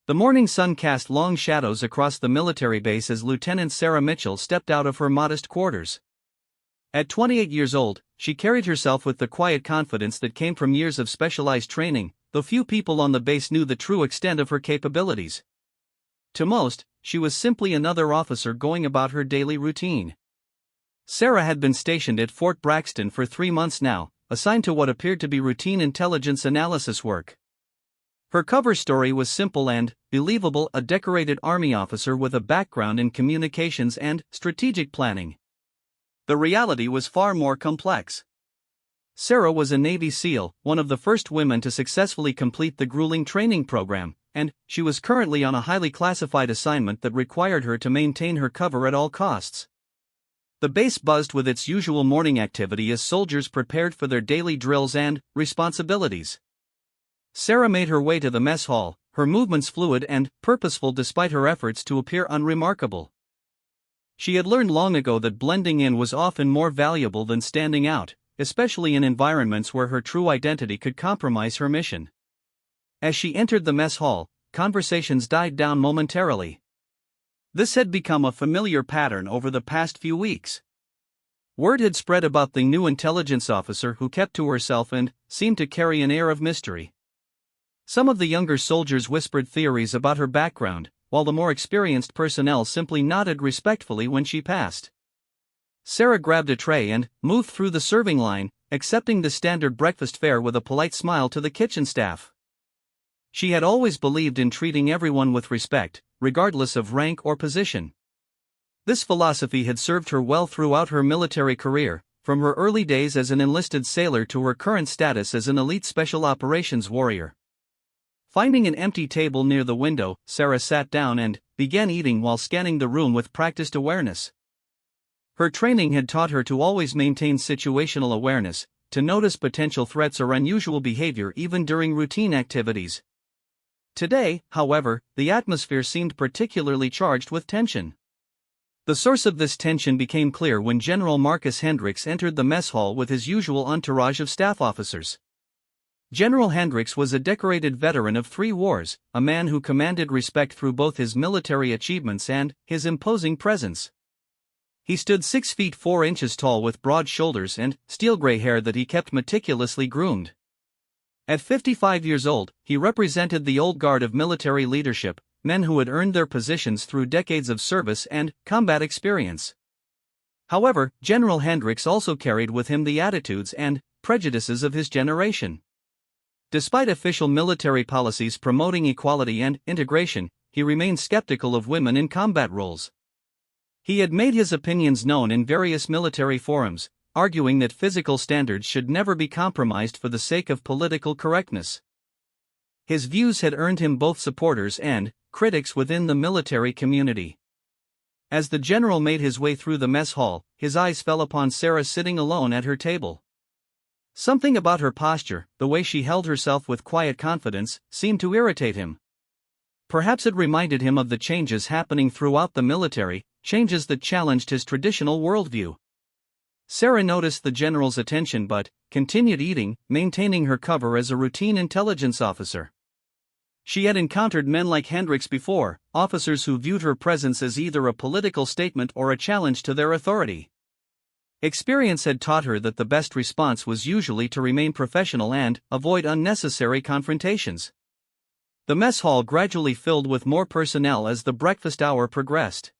The morning sun cast long shadows across the military base as Lieutenant Sarah Mitchell stepped out of her modest quarters. At 28 years old, she carried herself with the quiet confidence that came from years of specialized training, though few people on the base knew the true extent of her capabilities. To most, she was simply another officer going about her daily routine. Sarah had been stationed at Fort Braxton for 3 months now, assigned to what appeared to be routine intelligence analysis work. Her cover story was simple and believable: a decorated Army officer with a background in communications and strategic planning. The reality was far more complex. Sarah was a Navy SEAL, one of the first women to successfully complete the grueling training program, and she was currently on a highly classified assignment that required her to maintain her cover at all costs. The base buzzed with its usual morning activity as soldiers prepared for their daily drills and responsibilities. Sarah made her way to the mess hall, her movements fluid and purposeful despite her efforts to appear unremarkable. She had learned long ago that blending in was often more valuable than standing out, especially in environments where her true identity could compromise her mission. As she entered the mess hall, conversations died down momentarily. This had become a familiar pattern over the past few weeks. Word had spread about the new intelligence officer who kept to herself and seemed to carry an air of mystery. Some of the younger soldiers whispered theories about her background, while the more experienced personnel simply nodded respectfully when she passed. Sarah grabbed a tray and moved through the serving line, accepting the standard breakfast fare with a polite smile to the kitchen staff. She had always believed in treating everyone with respect, regardless of rank or position. This philosophy had served her well throughout her military career, from her early days as an enlisted sailor to her current status as an elite special operations warrior. Finding an empty table near the window, Sarah sat down and began eating while scanning the room with practiced awareness. Her training had taught her to always maintain situational awareness, to notice potential threats or unusual behavior even during routine activities. Today, however, the atmosphere seemed particularly charged with tension. The source of this tension became clear when General Marcus Hendricks entered the mess hall with his usual entourage of staff officers. General Hendricks was a decorated veteran of 3 wars, a man who commanded respect through both his military achievements and his imposing presence. He stood 6 feet 4 inches tall with broad shoulders and steel-gray hair that he kept meticulously groomed. At 55 years old, he represented the old guard of military leadership, men who had earned their positions through decades of service and combat experience. However, General Hendricks also carried with him the attitudes and prejudices of his generation. Despite official military policies promoting equality and integration, he remained skeptical of women in combat roles. He had made his opinions known in various military forums, arguing that physical standards should never be compromised for the sake of political correctness. His views had earned him both supporters and critics within the military community. As the general made his way through the mess hall, his eyes fell upon Sarah sitting alone at her table. Something about her posture, the way she held herself with quiet confidence, seemed to irritate him. Perhaps it reminded him of the changes happening throughout the military, changes that challenged his traditional worldview. Sarah noticed the general's attention but continued eating, maintaining her cover as a routine intelligence officer. She had encountered men like Hendricks before, officers who viewed her presence as either a political statement or a challenge to their authority. Experience had taught her that the best response was usually to remain professional and avoid unnecessary confrontations. The mess hall gradually filled with more personnel as the breakfast hour progressed.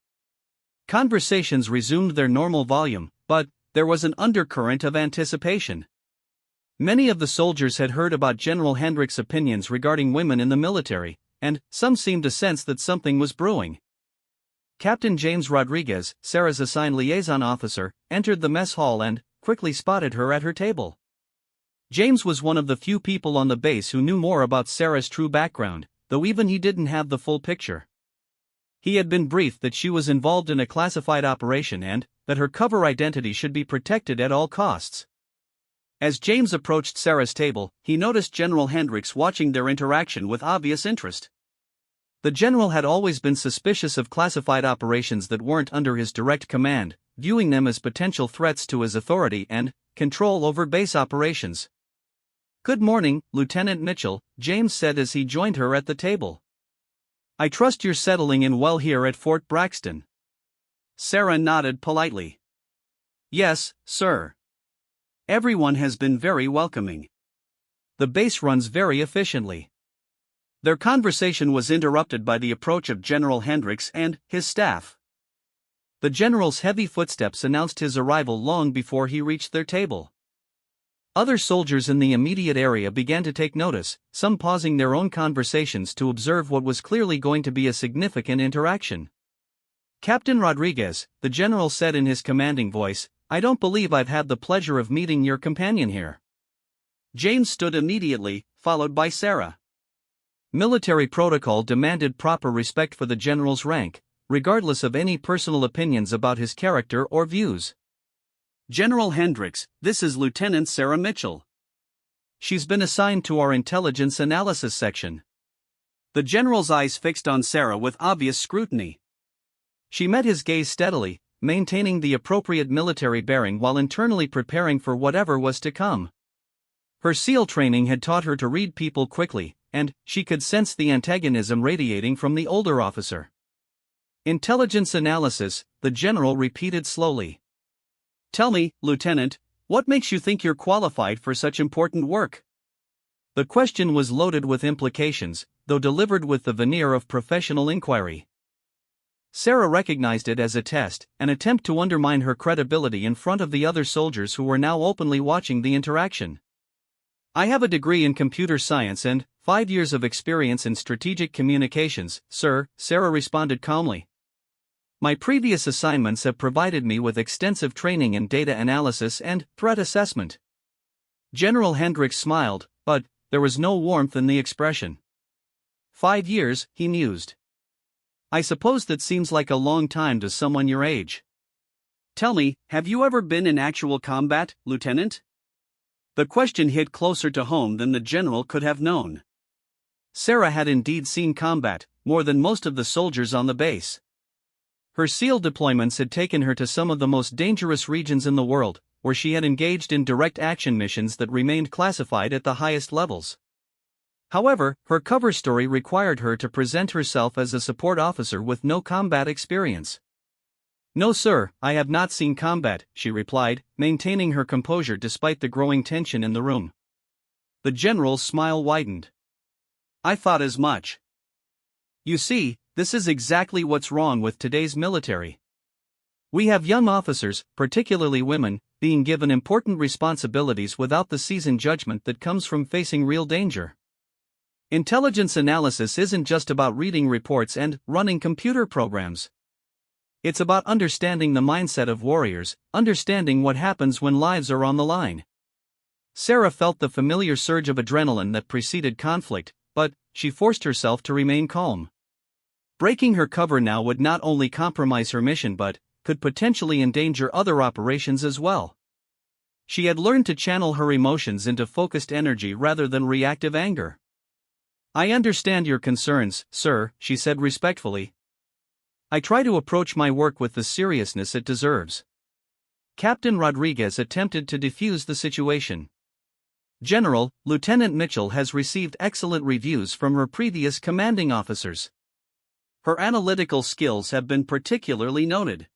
Conversations resumed their normal volume, but there was an undercurrent of anticipation. Many of the soldiers had heard about General Hendricks' opinions regarding women in the military, and some seemed to sense that something was brewing. Captain James Rodriguez, Sarah's assigned liaison officer, entered the mess hall and quickly spotted her at her table. James was one of the few people on the base who knew more about Sarah's true background, though even he didn't have the full picture. He had been briefed that she was involved in a classified operation and that her cover identity should be protected at all costs. As James approached Sarah's table, he noticed General Hendricks watching their interaction with obvious interest. The general had always been suspicious of classified operations that weren't under his direct command, viewing them as potential threats to his authority and control over base operations. "Good morning, Lieutenant Mitchell," James said as he joined her at the table. I trust you're settling in well here at Fort Braxton. Sarah nodded politely. Yes, sir. Everyone has been very welcoming. The base runs very efficiently. Their conversation was interrupted by the approach of General Hendricks and his staff. The general's heavy footsteps announced his arrival long before he reached their table. Other soldiers in the immediate area began to take notice, some pausing their own conversations to observe what was clearly going to be a significant interaction. Captain Rodriguez, the general said in his commanding voice, I don't believe I've had the pleasure of meeting your companion here. James stood immediately, followed by Sarah. Military protocol demanded proper respect for the general's rank, regardless of any personal opinions about his character or views. General Hendricks, this is Lieutenant Sarah Mitchell. She's been assigned to our intelligence analysis section. The general's eyes fixed on Sarah with obvious scrutiny. She met his gaze steadily, maintaining the appropriate military bearing while internally preparing for whatever was to come. Her SEAL training had taught her to read people quickly, and she could sense the antagonism radiating from the older officer. Intelligence analysis, the general repeated slowly. Tell me, Lieutenant, what makes you think you're qualified for such important work? The question was loaded with implications, though delivered with the veneer of professional inquiry. Sarah recognized it as a test, an attempt to undermine her credibility in front of the other soldiers who were now openly watching the interaction. I have a degree in computer science and 5 years of experience in strategic communications, sir, Sarah responded calmly. My previous assignments have provided me with extensive training in data analysis and threat assessment. General Hendricks smiled, but there was no warmth in the expression. 5 years, he mused. I suppose that seems like a long time to someone your age. Tell me, have you ever been in actual combat, Lieutenant? The question hit closer to home than the general could have known. Sarah had indeed seen combat, more than most of the soldiers on the base. Her SEAL deployments had taken her to some of the most dangerous regions in the world, where she had engaged in direct action missions that remained classified at the highest levels. However, her cover story required her to present herself as a support officer with no combat experience. No sir, I have not seen combat, she replied, maintaining her composure despite the growing tension in the room. The general's smile widened. I thought as much. You see, this is exactly what's wrong with today's military. We have young officers, particularly women, being given important responsibilities without the seasoned judgment that comes from facing real danger. Intelligence analysis isn't just about reading reports and running computer programs. It's about understanding the mindset of warriors, understanding what happens when lives are on the line. Sarah felt the familiar surge of adrenaline that preceded conflict, but she forced herself to remain calm. Breaking her cover now would not only compromise her mission but could potentially endanger other operations as well. She had learned to channel her emotions into focused energy rather than reactive anger. I understand your concerns, sir, she said respectfully. I try to approach my work with the seriousness it deserves. Captain Rodriguez attempted to defuse the situation. General, Lieutenant Mitchell has received excellent reviews from her previous commanding officers. Her analytical skills have been particularly noted.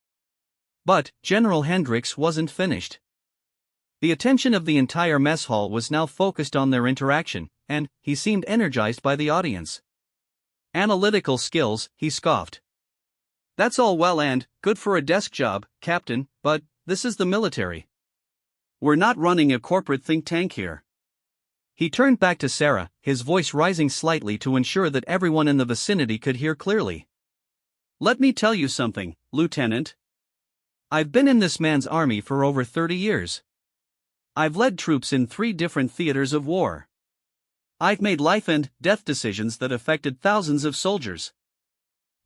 But General Hendricks wasn't finished. The attention of the entire mess hall was now focused on their interaction, and he seemed energized by the audience. Analytical skills, he scoffed. That's all well and good for a desk job, Captain, but this is the military. We're not running a corporate think tank here. He turned back to Sarah, his voice rising slightly to ensure that everyone in the vicinity could hear clearly. Let me tell you something, Lieutenant. I've been in this man's army for over 30 years. I've led troops in 3 different theaters of war. I've made life and death decisions that affected thousands of soldiers.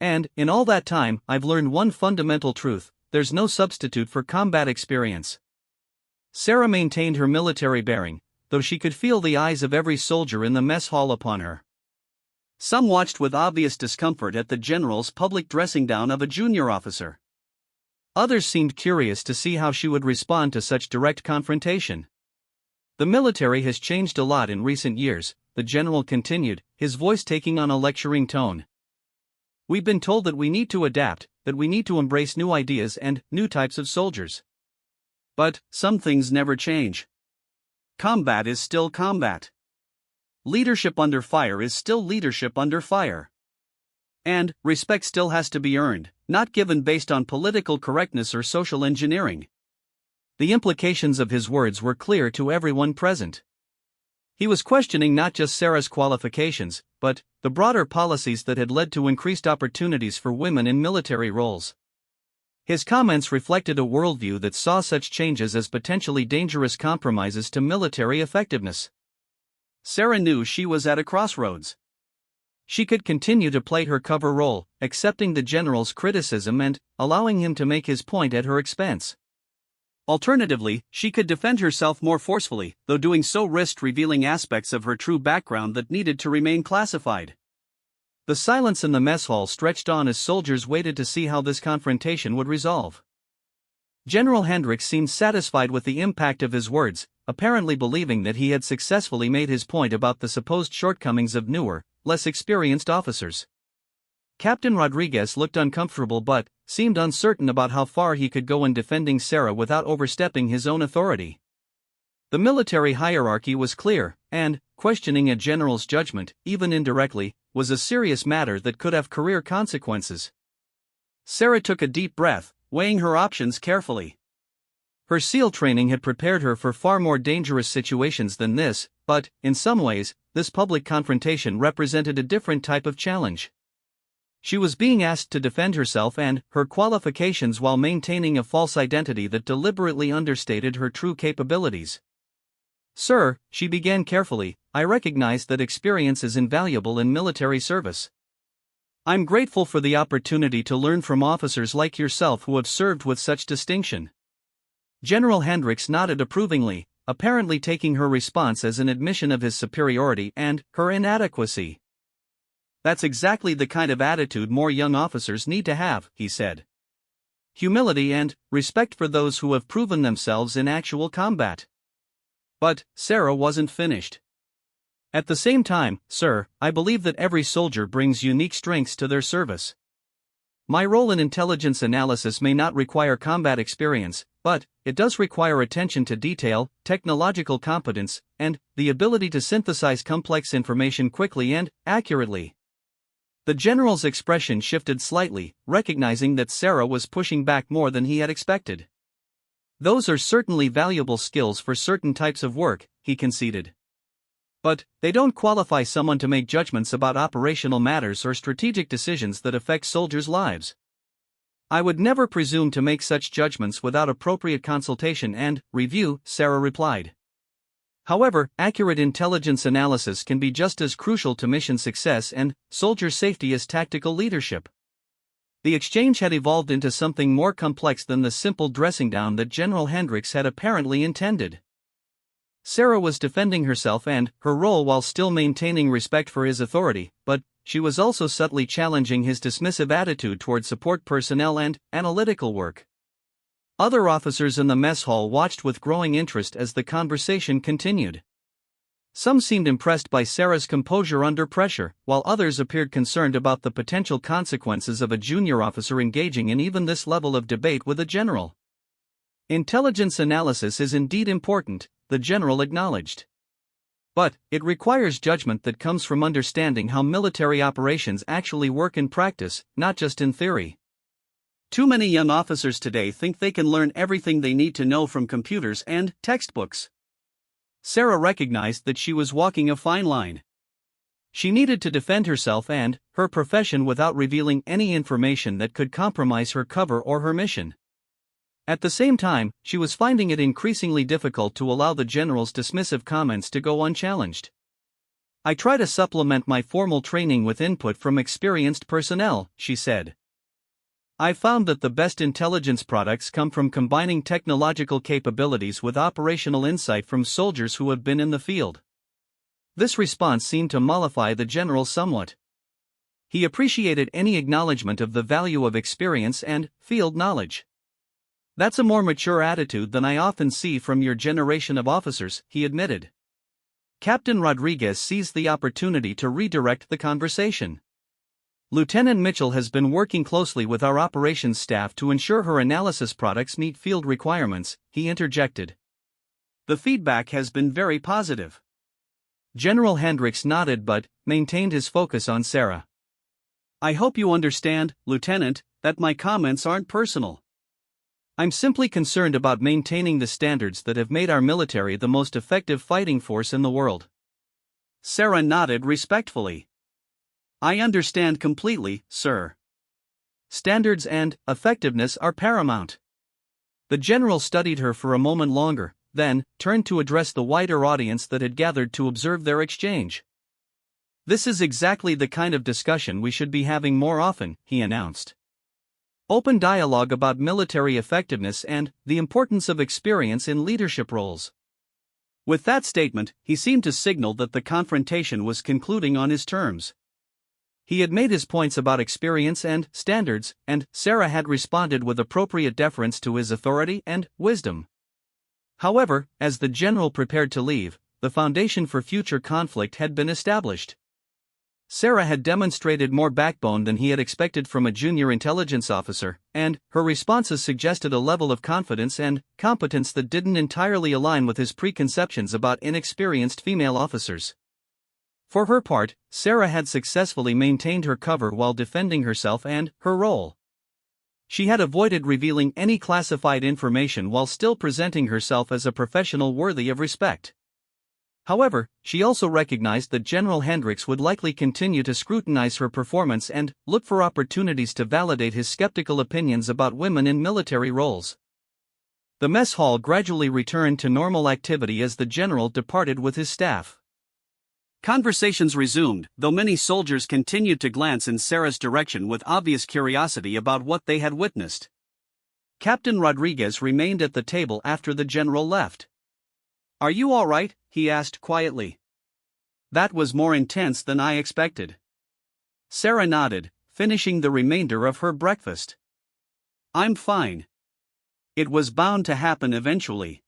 And, in all that time, I've learned one fundamental truth: there's no substitute for combat experience. Sarah maintained her military bearing, though she could feel the eyes of every soldier in the mess hall upon her. Some watched with obvious discomfort at the general's public dressing down of a junior officer. Others seemed curious to see how she would respond to such direct confrontation. The military has changed a lot in recent years, the general continued, his voice taking on a lecturing tone. We've been told that we need to adapt, that we need to embrace new ideas and new types of soldiers. But some things never change. Combat is still combat. Leadership under fire is still leadership under fire. And respect still has to be earned, not given based on political correctness or social engineering. The implications of his words were clear to everyone present. He was questioning not just Sarah's qualifications, but the broader policies that had led to increased opportunities for women in military roles. His comments reflected a worldview that saw such changes as potentially dangerous compromises to military effectiveness. Sarah knew she was at a crossroads. She could continue to play her cover role, accepting the general's criticism and allowing him to make his point at her expense. Alternatively, she could defend herself more forcefully, though doing so risked revealing aspects of her true background that needed to remain classified. The silence in the mess hall stretched on as soldiers waited to see how this confrontation would resolve. General Hendricks seemed satisfied with the impact of his words, apparently believing that he had successfully made his point about the supposed shortcomings of newer, less experienced officers. Captain Rodriguez looked uncomfortable but seemed uncertain about how far he could go in defending Sarah without overstepping his own authority. The military hierarchy was clear, and questioning a general's judgment, even indirectly, was a serious matter that could have career consequences. Sarah took a deep breath, weighing her options carefully. Her SEAL training had prepared her for far more dangerous situations than this, but, in some ways, this public confrontation represented a different type of challenge. She was being asked to defend herself and her qualifications while maintaining a false identity that deliberately understated her true capabilities. "Sir," she began carefully, "I recognize that experience is invaluable in military service. I'm grateful for the opportunity to learn from officers like yourself who have served with such distinction." General Hendricks nodded approvingly, apparently taking her response as an admission of his superiority and her inadequacy. "That's exactly the kind of attitude more young officers need to have," he said. "Humility and respect for those who have proven themselves in actual combat." But Sarah wasn't finished. "At the same time, sir, I believe that every soldier brings unique strengths to their service. My role in intelligence analysis may not require combat experience, but it does require attention to detail, technological competence, and the ability to synthesize complex information quickly and accurately." The general's expression shifted slightly, recognizing that Sarah was pushing back more than he had expected. "Those are certainly valuable skills for certain types of work," he conceded. "But they don't qualify someone to make judgments about operational matters or strategic decisions that affect soldiers' lives. I would never presume to make such judgments without appropriate consultation and review," Sarah replied. "However, accurate intelligence analysis can be just as crucial to mission success and soldier safety as tactical leadership." The exchange had evolved into something more complex than the simple dressing down that General Hendricks had apparently intended. Sarah was defending herself and her role while still maintaining respect for his authority, but she was also subtly challenging his dismissive attitude toward support personnel and analytical work. Other officers in the mess hall watched with growing interest as the conversation continued. Some seemed impressed by Sarah's composure under pressure, while others appeared concerned about the potential consequences of a junior officer engaging in even this level of debate with a general. "Intelligence analysis is indeed important," the general acknowledged. "But it requires judgment that comes from understanding how military operations actually work in practice, not just in theory. Too many young officers today think they can learn everything they need to know from computers and textbooks." Sarah recognized that she was walking a fine line. She needed to defend herself and her profession without revealing any information that could compromise her cover or her mission. At the same time, she was finding it increasingly difficult to allow the general's dismissive comments to go unchallenged. "I try to supplement my formal training with input from experienced personnel," she said. "I've found that the best intelligence products come from combining technological capabilities with operational insight from soldiers who have been in the field." This response seemed to mollify the general somewhat. He appreciated any acknowledgement of the value of experience and field knowledge. "That's a more mature attitude than I often see from your generation of officers," he admitted. Captain Rodriguez seized the opportunity to redirect the conversation. Lieutenant Mitchell has been working closely with our operations staff to ensure her analysis products meet field requirements, he interjected. The feedback has been very positive. General Hendricks nodded but maintained his focus on Sarah. I hope you understand, Lieutenant, that my comments aren't personal. I'm simply concerned about maintaining the standards that have made our military the most effective fighting force in the world. Sarah nodded respectfully. I understand completely, sir. Standards and effectiveness are paramount. The general studied her for a moment longer, then turned to address the wider audience that had gathered to observe their exchange. This is exactly the kind of discussion we should be having more often, he announced. Open dialogue about military effectiveness and the importance of experience in leadership roles. With that statement, he seemed to signal that the confrontation was concluding on his terms. He had made his points about experience and standards, and Sarah had responded with appropriate deference to his authority and wisdom. However, as the general prepared to leave, the foundation for future conflict had been established. Sarah had demonstrated more backbone than he had expected from a junior intelligence officer, and her responses suggested a level of confidence and competence that didn't entirely align with his preconceptions about inexperienced female officers. For her part, Sarah had successfully maintained her cover while defending herself and her role. She had avoided revealing any classified information while still presenting herself as a professional worthy of respect. However, she also recognized that General Hendricks would likely continue to scrutinize her performance and look for opportunities to validate his skeptical opinions about women in military roles. The mess hall gradually returned to normal activity as the general departed with his staff. Conversations resumed, though many soldiers continued to glance in Sarah's direction with obvious curiosity about what they had witnessed. Captain Rodriguez remained at the table after the general left. Are you all right? He asked quietly. That was more intense than I expected. Sarah nodded, finishing the remainder of her breakfast. I'm fine. It was bound to happen eventually.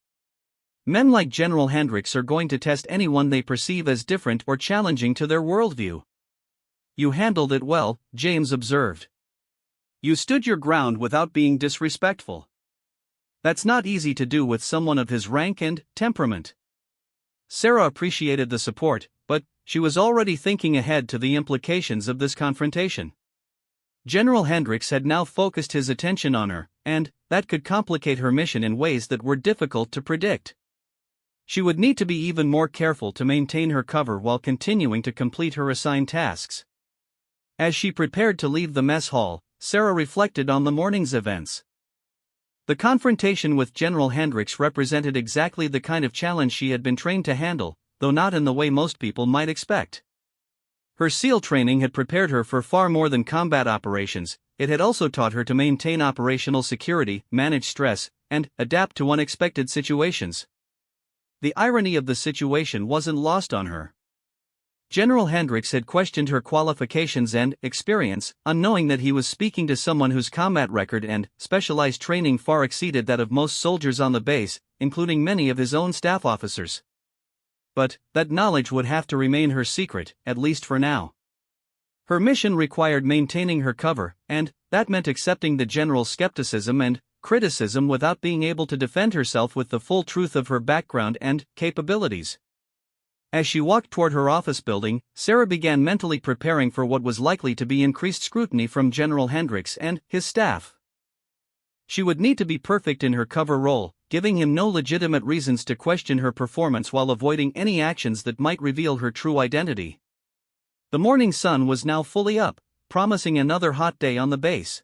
Men like General Hendricks are going to test anyone they perceive as different or challenging to their worldview. You handled it well, James observed. You stood your ground without being disrespectful. That's not easy to do with someone of his rank and temperament. Sarah appreciated the support, but she was already thinking ahead to the implications of this confrontation. General Hendricks had now focused his attention on her, and that could complicate her mission in ways that were difficult to predict. She would need to be even more careful to maintain her cover while continuing to complete her assigned tasks. As she prepared to leave the mess hall, Sarah reflected on the morning's events. The confrontation with General Hendricks represented exactly the kind of challenge she had been trained to handle, though not in the way most people might expect. Her SEAL training had prepared her for far more than combat operations. It had also taught her to maintain operational security, manage stress, and adapt to unexpected situations. The irony of the situation wasn't lost on her. General Hendricks had questioned her qualifications and experience, unknowing that he was speaking to someone whose combat record and specialized training far exceeded that of most soldiers on the base, including many of his own staff officers. But that knowledge would have to remain her secret, at least for now. Her mission required maintaining her cover, and that meant accepting the general's skepticism and criticism without being able to defend herself with the full truth of her background and capabilities. As she walked toward her office building, Sarah began mentally preparing for what was likely to be increased scrutiny from General Hendricks and his staff. She would need to be perfect in her cover role, giving him no legitimate reasons to question her performance while avoiding any actions that might reveal her true identity. The morning sun was now fully up, promising another hot day on the base.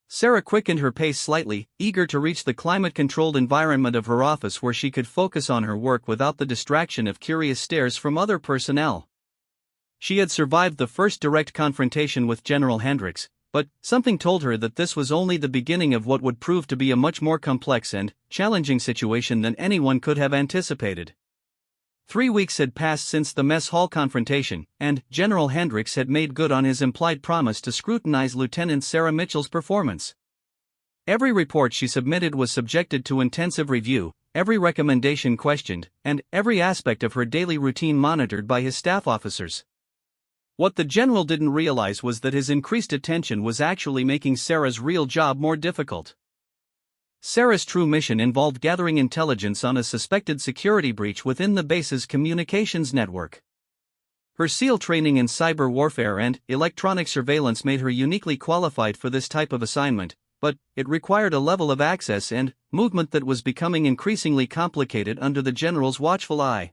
Sarah quickened her pace slightly, eager to reach the climate-controlled environment of her office where she could focus on her work without the distraction of curious stares from other personnel. She had survived the first direct confrontation with General Hendricks, but something told her that this was only the beginning of what would prove to be a much more complex and challenging situation than anyone could have anticipated. 3 weeks had passed since the mess hall confrontation, and General Hendricks had made good on his implied promise to scrutinize Lieutenant Sarah Mitchell's performance. Every report she submitted was subjected to intensive review, every recommendation questioned, and every aspect of her daily routine monitored by his staff officers. What the general didn't realize was that his increased attention was actually making Sarah's real job more difficult. Sarah's true mission involved gathering intelligence on a suspected security breach within the base's communications network. Her SEAL training in cyber warfare and electronic surveillance made her uniquely qualified for this type of assignment, but it required a level of access and movement that was becoming increasingly complicated under the general's watchful eye.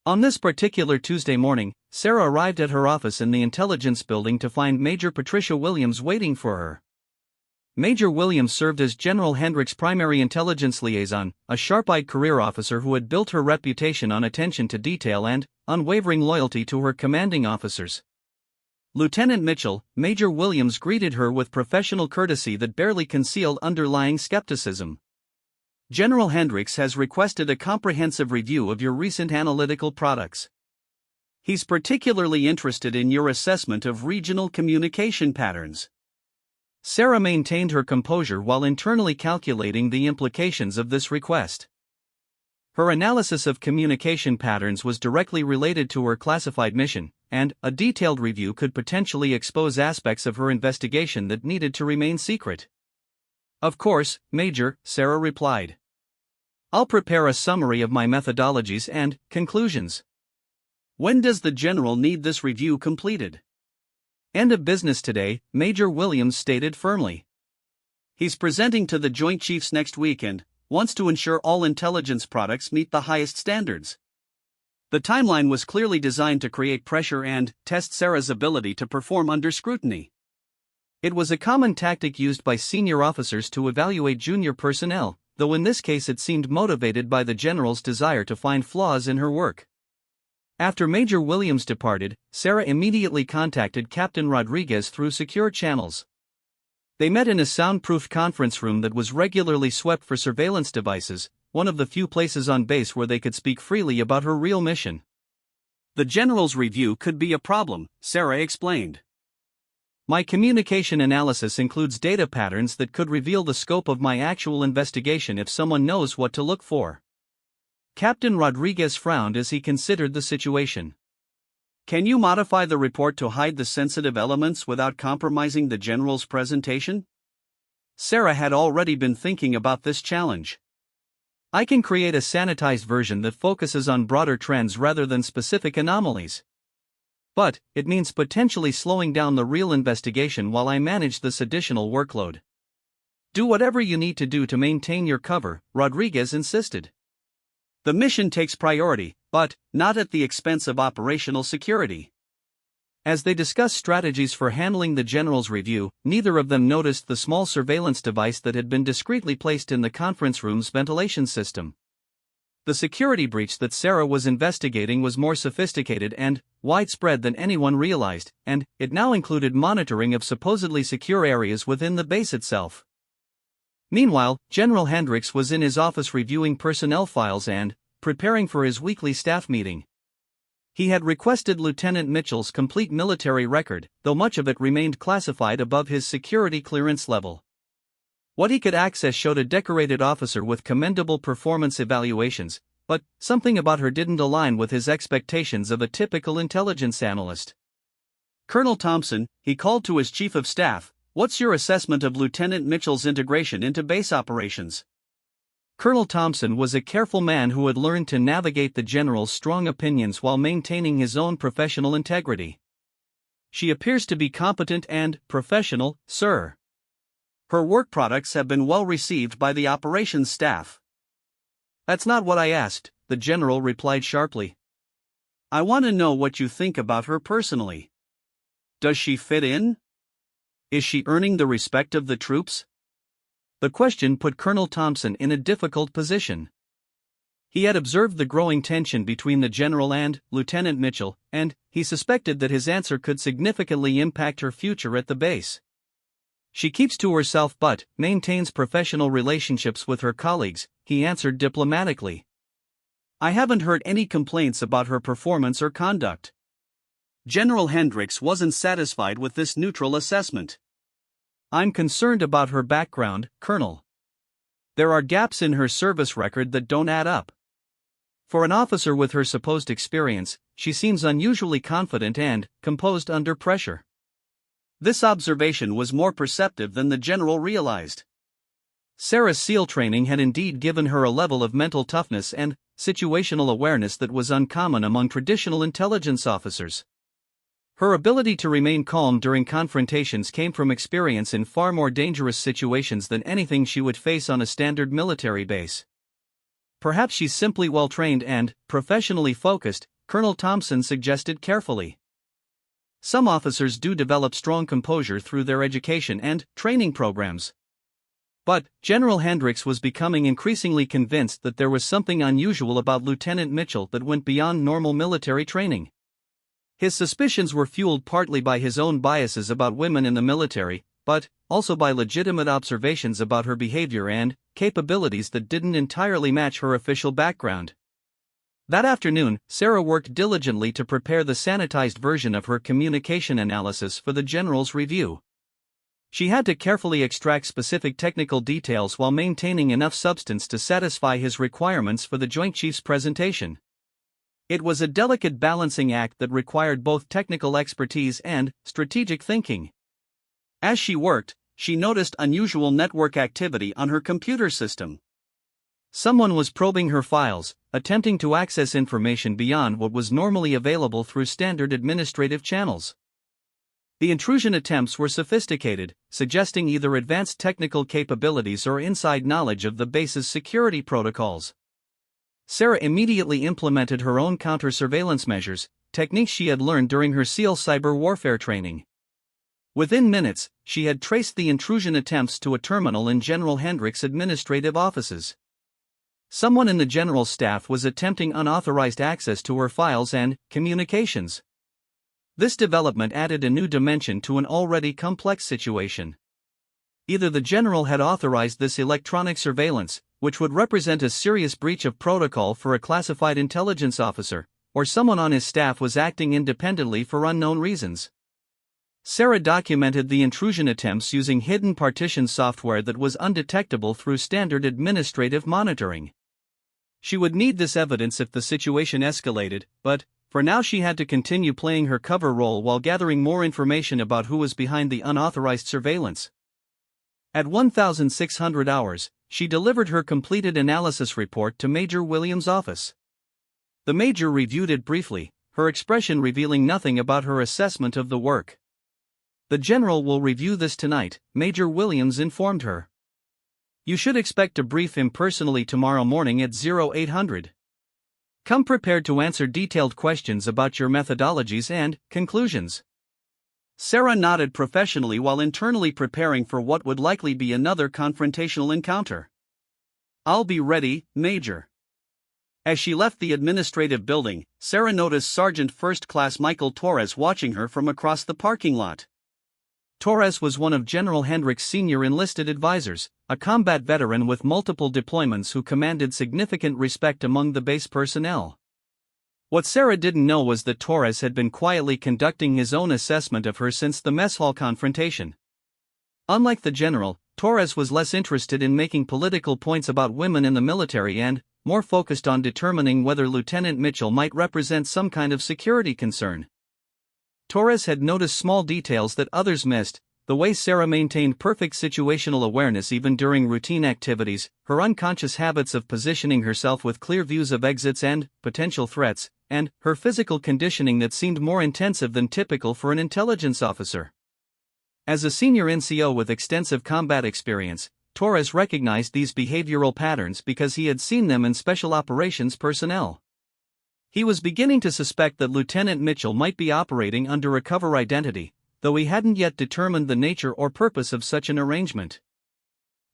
On this particular Tuesday morning, Sarah arrived at her office in the intelligence building to find Major Patricia Williams waiting for her. Major Williams served as General Hendricks' primary intelligence liaison, a sharp-eyed career officer who had built her reputation on attention to detail and unwavering loyalty to her commanding officers. Lieutenant Mitchell, Major Williams greeted her with professional courtesy that barely concealed underlying skepticism. General Hendricks has requested a comprehensive review of your recent analytical products. He's particularly interested in your assessment of regional communication patterns. Sarah maintained her composure while internally calculating the implications of this request. Her analysis of communication patterns was directly related to her classified mission, and a detailed review could potentially expose aspects of her investigation that needed to remain secret. Of course, Major, Sarah replied. I'll prepare a summary of my methodologies and conclusions. When does the general need this review completed? End of business today, Major Williams stated firmly. He's presenting to the Joint Chiefs next week and wants to ensure all intelligence products meet the highest standards. The timeline was clearly designed to create pressure and test Sarah's ability to perform under scrutiny. It was a common tactic used by senior officers to evaluate junior personnel, though in this case it seemed motivated by the general's desire to find flaws in her work. After Major Williams departed, Sarah immediately contacted Captain Rodriguez through secure channels. They met in a soundproofed conference room that was regularly swept for surveillance devices, one of the few places on base where they could speak freely about her real mission. The general's review could be a problem, Sarah explained. My communication analysis includes data patterns that could reveal the scope of my actual investigation if someone knows what to look for. Captain Rodriguez frowned as he considered the situation. Can you modify the report to hide the sensitive elements without compromising the general's presentation? Sarah had already been thinking about this challenge. I can create a sanitized version that focuses on broader trends rather than specific anomalies. But it means potentially slowing down the real investigation while I manage this additional workload. Do whatever you need to do to maintain your cover, Rodriguez insisted. The mission takes priority, but not at the expense of operational security. As they discussed strategies for handling the general's review, neither of them noticed the small surveillance device that had been discreetly placed in the conference room's ventilation system. The security breach that Sarah was investigating was more sophisticated and widespread than anyone realized, and it now included monitoring of supposedly secure areas within the base itself. Meanwhile, General Hendricks was in his office reviewing personnel files and preparing for his weekly staff meeting. He had requested Lieutenant Mitchell's complete military record, though much of it remained classified above his security clearance level. What he could access showed a decorated officer with commendable performance evaluations, but something about her didn't align with his expectations of a typical intelligence analyst. Colonel Thompson, he called to his chief of staff, what's your assessment of Lieutenant Mitchell's integration into base operations? Colonel Thompson was a careful man who had learned to navigate the general's strong opinions while maintaining his own professional integrity. She appears to be competent and professional, sir. Her work products have been well received by the operations staff. That's not what I asked, the general replied sharply. I want to know what you think about her personally. Does she fit in? Is she earning the respect of the troops? The question put Colonel Thompson in a difficult position. He had observed the growing tension between the general and Lieutenant Mitchell, and he suspected that his answer could significantly impact her future at the base. She keeps to herself but maintains professional relationships with her colleagues, he answered diplomatically. I haven't heard any complaints about her performance or conduct. General Hendricks wasn't satisfied with this neutral assessment. I'm concerned about her background, Colonel. There are gaps in her service record that don't add up. For an officer with her supposed experience, she seems unusually confident and composed under pressure." This observation was more perceptive than the general realized. Sarah's SEAL training had indeed given her a level of mental toughness and situational awareness that was uncommon among traditional intelligence officers. Her ability to remain calm during confrontations came from experience in far more dangerous situations than anything she would face on a standard military base. "Perhaps she's simply well trained and professionally focused," Colonel Thompson suggested carefully. "Some officers do develop strong composure through their education and training programs." But General Hendricks was becoming increasingly convinced that there was something unusual about Lieutenant Mitchell that went beyond normal military training. His suspicions were fueled partly by his own biases about women in the military, but also by legitimate observations about her behavior and capabilities that didn't entirely match her official background. That afternoon, Sarah worked diligently to prepare the sanitized version of her communication analysis for the general's review. She had to carefully extract specific technical details while maintaining enough substance to satisfy his requirements for the Joint Chiefs presentation. It was a delicate balancing act that required both technical expertise and strategic thinking. As she worked, she noticed unusual network activity on her computer system. Someone was probing her files, attempting to access information beyond what was normally available through standard administrative channels. The intrusion attempts were sophisticated, suggesting either advanced technical capabilities or inside knowledge of the base's security protocols. Sarah immediately implemented her own counter-surveillance measures, techniques she had learned during her SEAL cyber warfare training. Within minutes, she had traced the intrusion attempts to a terminal in General Hendricks' administrative offices. Someone in the general's staff was attempting unauthorized access to her files and communications. This development added a new dimension to an already complex situation. Either the general had authorized this electronic surveillance, which would represent a serious breach of protocol for a classified intelligence officer, or someone on his staff was acting independently for unknown reasons. Sarah documented the intrusion attempts using hidden partition software that was undetectable through standard administrative monitoring. She would need this evidence if the situation escalated, but for now she had to continue playing her cover role while gathering more information about who was behind the unauthorized surveillance. At 1,600 hours, she delivered her completed analysis report to Major Williams' office. The Major reviewed it briefly, her expression revealing nothing about her assessment of the work. "The General will review this tonight," Major Williams informed her. "You should expect to brief him personally tomorrow morning at 0800. Come prepared to answer detailed questions about your methodologies and conclusions." Sarah nodded professionally while internally preparing for what would likely be another confrontational encounter. "I'll be ready, Major." As she left the administrative building, Sarah noticed Sergeant First Class Michael Torres watching her from across the parking lot. Torres was one of General Hendricks' senior enlisted advisors, a combat veteran with multiple deployments who commanded significant respect among the base personnel. What Sarah didn't know was that Torres had been quietly conducting his own assessment of her since the mess hall confrontation. Unlike the general, Torres was less interested in making political points about women in the military and more focused on determining whether Lieutenant Mitchell might represent some kind of security concern. Torres had noticed small details that others missed: the way Sarah maintained perfect situational awareness even during routine activities, her unconscious habits of positioning herself with clear views of exits and potential threats, and her physical conditioning that seemed more intensive than typical for an intelligence officer. As a senior NCO with extensive combat experience, Torres recognized these behavioral patterns because he had seen them in special operations personnel. He was beginning to suspect that Lieutenant Mitchell might be operating under a cover identity, though he hadn't yet determined the nature or purpose of such an arrangement.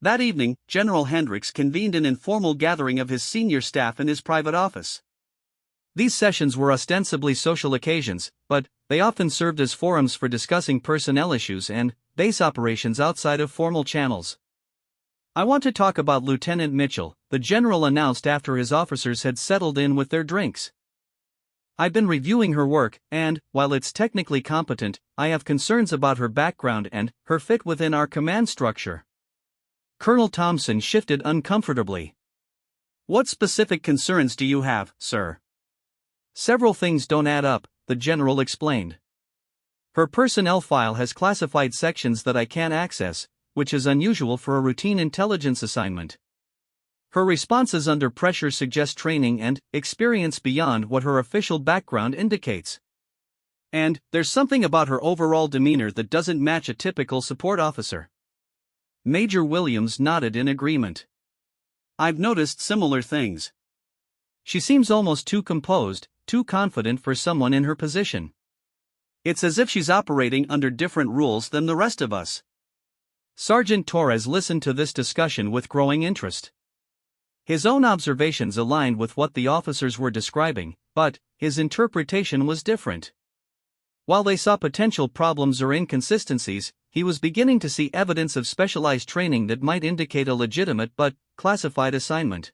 That evening, General Hendricks convened an informal gathering of his senior staff in his private office. These sessions were ostensibly social occasions, but they often served as forums for discussing personnel issues and base operations outside of formal channels. "I want to talk about Lieutenant Mitchell," the general announced after his officers had settled in with their drinks. "I've been reviewing her work, and, while it's technically competent, I have concerns about her background and her fit within our command structure." Colonel Thompson shifted uncomfortably. "What specific concerns do you have, sir?" Several things don't add up, the general explained. Her personnel file has classified sections that I can't access, which is unusual for a routine intelligence assignment. Her responses under pressure suggest training and experience beyond what her official background indicates. And there's something about her overall demeanor that doesn't match a typical support officer. Major Williams nodded in agreement. I've noticed similar things. She seems almost too composed, too confident for someone in her position. It's as if she's operating under different rules than the rest of us. Sergeant Torres listened to this discussion with growing interest. His own observations aligned with what the officers were describing, but his interpretation was different. While they saw potential problems or inconsistencies, he was beginning to see evidence of specialized training that might indicate a legitimate but classified assignment.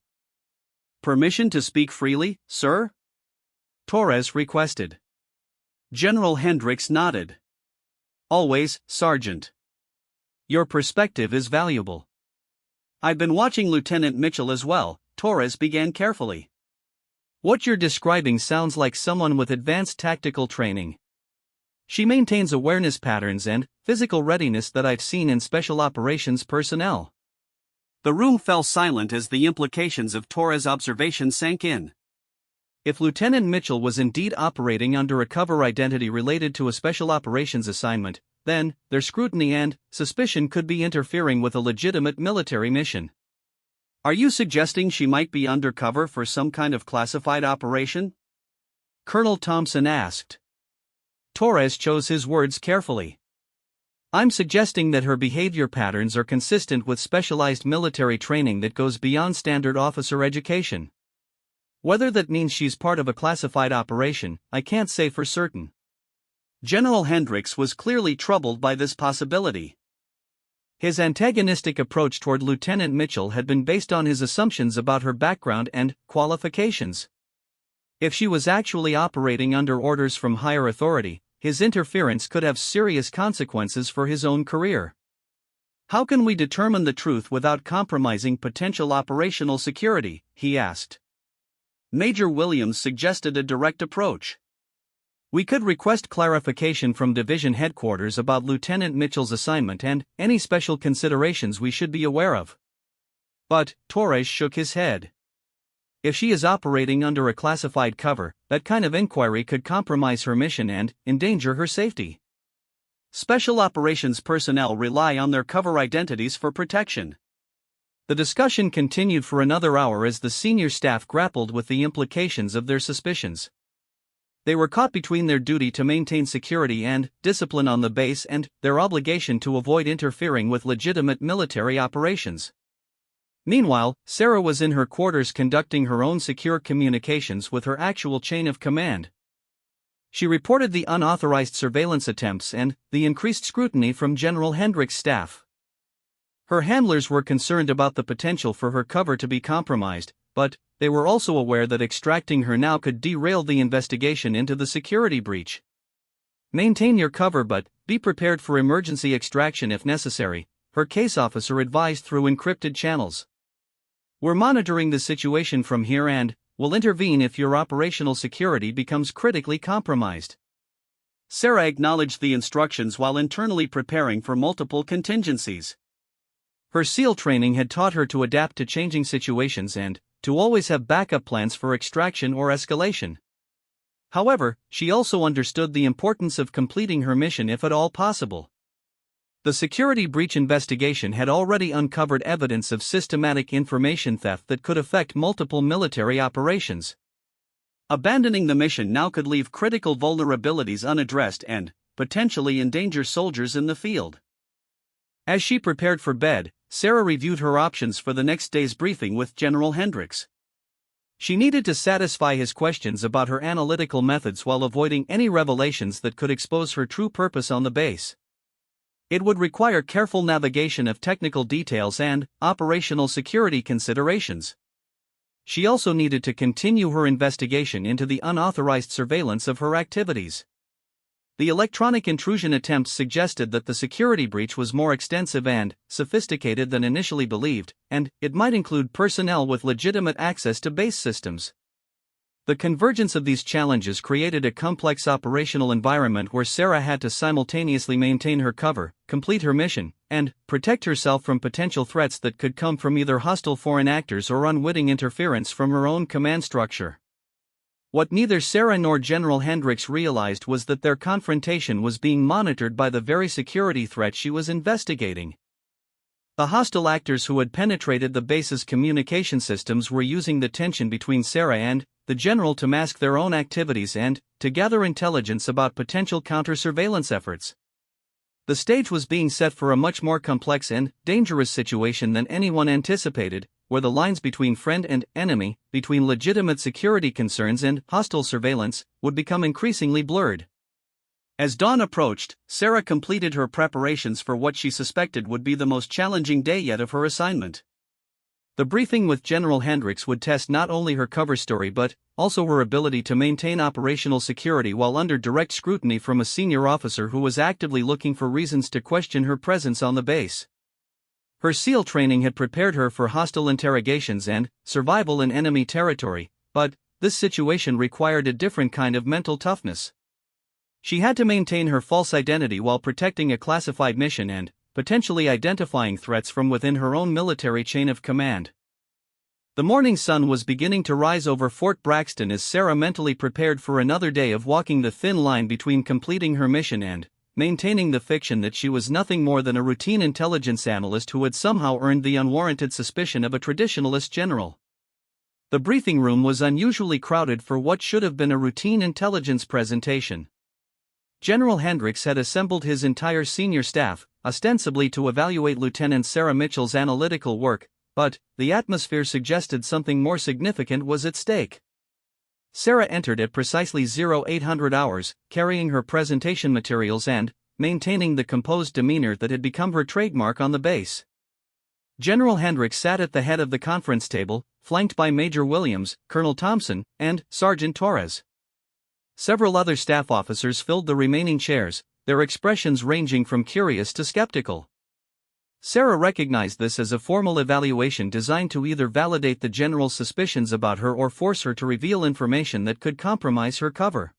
Permission to speak freely, sir? Torres requested. General Hendricks nodded. Always, Sergeant. Your perspective is valuable. I've been watching Lieutenant Mitchell as well, Torres began carefully. What you're describing sounds like someone with advanced tactical training. She maintains awareness patterns and physical readiness that I've seen in special operations personnel. The room fell silent as the implications of Torres' observation sank in. If Lieutenant Mitchell was indeed operating under a cover identity related to a special operations assignment, then their scrutiny and suspicion could be interfering with a legitimate military mission. Are you suggesting she might be undercover for some kind of classified operation? Colonel Thompson asked. Torres chose his words carefully. I'm suggesting that her behavior patterns are consistent with specialized military training that goes beyond standard officer education. Whether that means she's part of a classified operation, I can't say for certain. General Hendricks was clearly troubled by this possibility. His antagonistic approach toward Lieutenant Mitchell had been based on his assumptions about her background and qualifications. If she was actually operating under orders from higher authority, his interference could have serious consequences for his own career. How can we determine the truth without compromising potential operational security? He asked. Major Williams suggested a direct approach. We could request clarification from Division Headquarters about Lieutenant Mitchell's assignment and any special considerations we should be aware of. But Torres shook his head. If she is operating under a classified cover, that kind of inquiry could compromise her mission and endanger her safety. Special operations personnel rely on their cover identities for protection. The discussion continued for another hour as the senior staff grappled with the implications of their suspicions. They were caught between their duty to maintain security and discipline on the base and their obligation to avoid interfering with legitimate military operations. Meanwhile, Sarah was in her quarters conducting her own secure communications with her actual chain of command. She reported the unauthorized surveillance attempts and the increased scrutiny from General Hendricks' staff. Her handlers were concerned about the potential for her cover to be compromised, but they were also aware that extracting her now could derail the investigation into the security breach. Maintain your cover but be prepared for emergency extraction if necessary, her case officer advised through encrypted channels. We're monitoring the situation from here and will intervene if your operational security becomes critically compromised. Sarah acknowledged the instructions while internally preparing for multiple contingencies. Her SEAL training had taught her to adapt to changing situations and to always have backup plans for extraction or escalation. However, she also understood the importance of completing her mission if at all possible. The security breach investigation had already uncovered evidence of systematic information theft that could affect multiple military operations. Abandoning the mission now could leave critical vulnerabilities unaddressed and potentially endanger soldiers in the field. As she prepared for bed, Sarah reviewed her options for the next day's briefing with General Hendricks. She needed to satisfy his questions about her analytical methods while avoiding any revelations that could expose her true purpose on the base. It would require careful navigation of technical details and operational security considerations. She also needed to continue her investigation into the unauthorized surveillance of her activities. The electronic intrusion attempts suggested that the security breach was more extensive and sophisticated than initially believed, and it might include personnel with legitimate access to base systems. The convergence of these challenges created a complex operational environment where Sarah had to simultaneously maintain her cover, complete her mission, and protect herself from potential threats that could come from either hostile foreign actors or unwitting interference from her own command structure. What neither Sarah nor General Hendricks realized was that their confrontation was being monitored by the very security threat she was investigating. The hostile actors who had penetrated the base's communication systems were using the tension between Sarah and the general to mask their own activities and to gather intelligence about potential counter-surveillance efforts. The stage was being set for a much more complex and dangerous situation than anyone anticipated, where the lines between friend and enemy, between legitimate security concerns and hostile surveillance, would become increasingly blurred. As dawn approached, Sarah completed her preparations for what she suspected would be the most challenging day yet of her assignment. The briefing with General Hendricks would test not only her cover story but also her ability to maintain operational security while under direct scrutiny from a senior officer who was actively looking for reasons to question her presence on the base. Her SEAL training had prepared her for hostile interrogations and survival in enemy territory, but this situation required a different kind of mental toughness. She had to maintain her false identity while protecting a classified mission and potentially identifying threats from within her own military chain of command. The morning sun was beginning to rise over Fort Braxton as Sarah mentally prepared for another day of walking the thin line between completing her mission and maintaining the fiction that she was nothing more than a routine intelligence analyst who had somehow earned the unwarranted suspicion of a traditionalist general. The briefing room was unusually crowded for what should have been a routine intelligence presentation. General Hendricks had assembled his entire senior staff, ostensibly to evaluate Lieutenant Sarah Mitchell's analytical work, but the atmosphere suggested something more significant was at stake. Sarah entered at precisely 0800 hours, carrying her presentation materials and maintaining the composed demeanor that had become her trademark on the base. General Hendricks sat at the head of the conference table, flanked by Major Williams, Colonel Thompson, and Sergeant Torres. Several other staff officers filled the remaining chairs, their expressions ranging from curious to skeptical. Sarah recognized this as a formal evaluation designed to either validate the general's suspicions about her or force her to reveal information that could compromise her cover.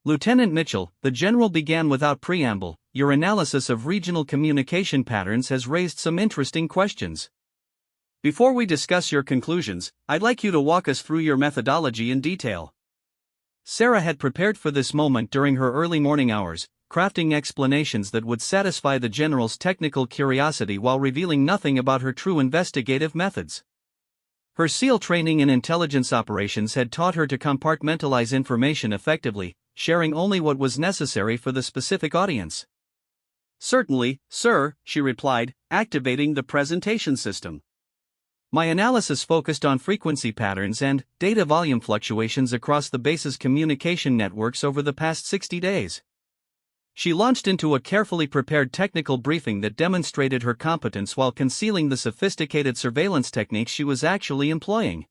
Lieutenant Mitchell, the general began without preamble, your analysis of regional communication patterns has raised some interesting questions. Before we discuss your conclusions, I'd like you to walk us through your methodology in detail. Sarah had prepared for this moment during her early morning hours, crafting explanations that would satisfy the general's technical curiosity while revealing nothing about her true investigative methods. Her SEAL training in intelligence operations had taught her to compartmentalize information effectively, sharing only what was necessary for the specific audience. Certainly, sir, she replied, activating the presentation system. My analysis focused on frequency patterns and data volume fluctuations across the base's communication networks over the past 60 days. She launched into a carefully prepared technical briefing that demonstrated her competence while concealing the sophisticated surveillance techniques she was actually employing.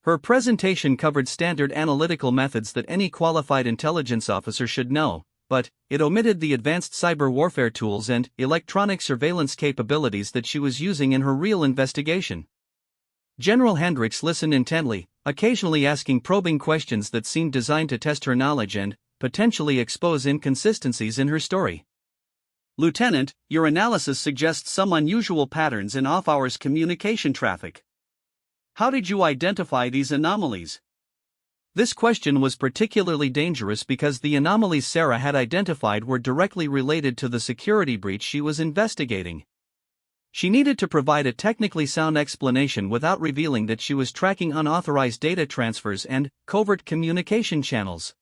Her presentation covered standard analytical methods that any qualified intelligence officer should know, but it omitted the advanced cyber warfare tools and electronic surveillance capabilities that she was using in her real investigation. General Hendricks listened intently, occasionally asking probing questions that seemed designed to test her knowledge and potentially expose inconsistencies in her story. Lieutenant, your analysis suggests some unusual patterns in off-hours communication traffic. How did you identify these anomalies? This question was particularly dangerous because the anomalies Sarah had identified were directly related to the security breach she was investigating. She needed to provide a technically sound explanation without revealing that she was tracking unauthorized data transfers and covert communication channels.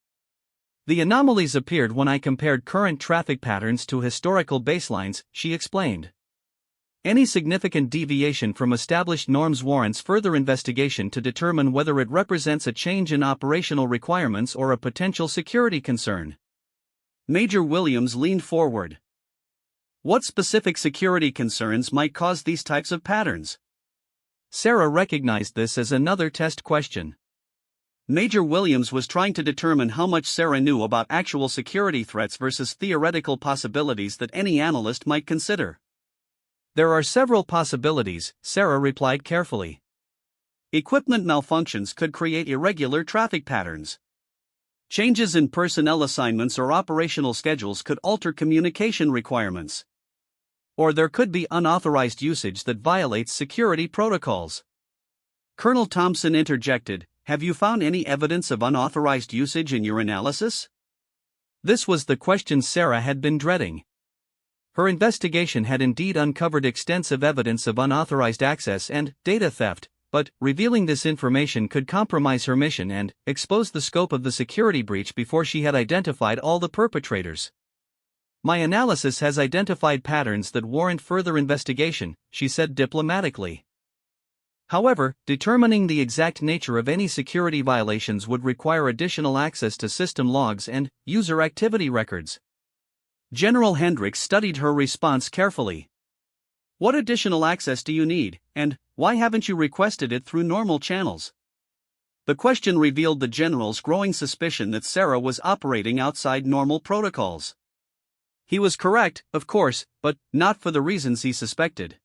The anomalies appeared when I compared current traffic patterns to historical baselines, she explained. Any significant deviation from established norms warrants further investigation to determine whether it represents a change in operational requirements or a potential security concern. Major Williams leaned forward. What specific security concerns might cause these types of patterns? Sarah recognized this as another test question. Major Williams was trying to determine how much Sarah knew about actual security threats versus theoretical possibilities that any analyst might consider. There are several possibilities, Sarah replied carefully. Equipment malfunctions could create irregular traffic patterns. Changes in personnel assignments or operational schedules could alter communication requirements. Or there could be unauthorized usage that violates security protocols. Colonel Thompson interjected, "Have you found any evidence of unauthorized usage in your analysis?" This was the question Sarah had been dreading. Her investigation had indeed uncovered extensive evidence of unauthorized access and data theft, but revealing this information could compromise her mission and expose the scope of the security breach before she had identified all the perpetrators. "My analysis has identified patterns that warrant further investigation," she said diplomatically. However, determining the exact nature of any security violations would require additional access to system logs and user activity records. General Hendricks studied her response carefully. "What additional access do you need, and why haven't you requested it through normal channels?" The question revealed the general's growing suspicion that Sarah was operating outside normal protocols. He was correct, of course, but not for the reasons he suspected.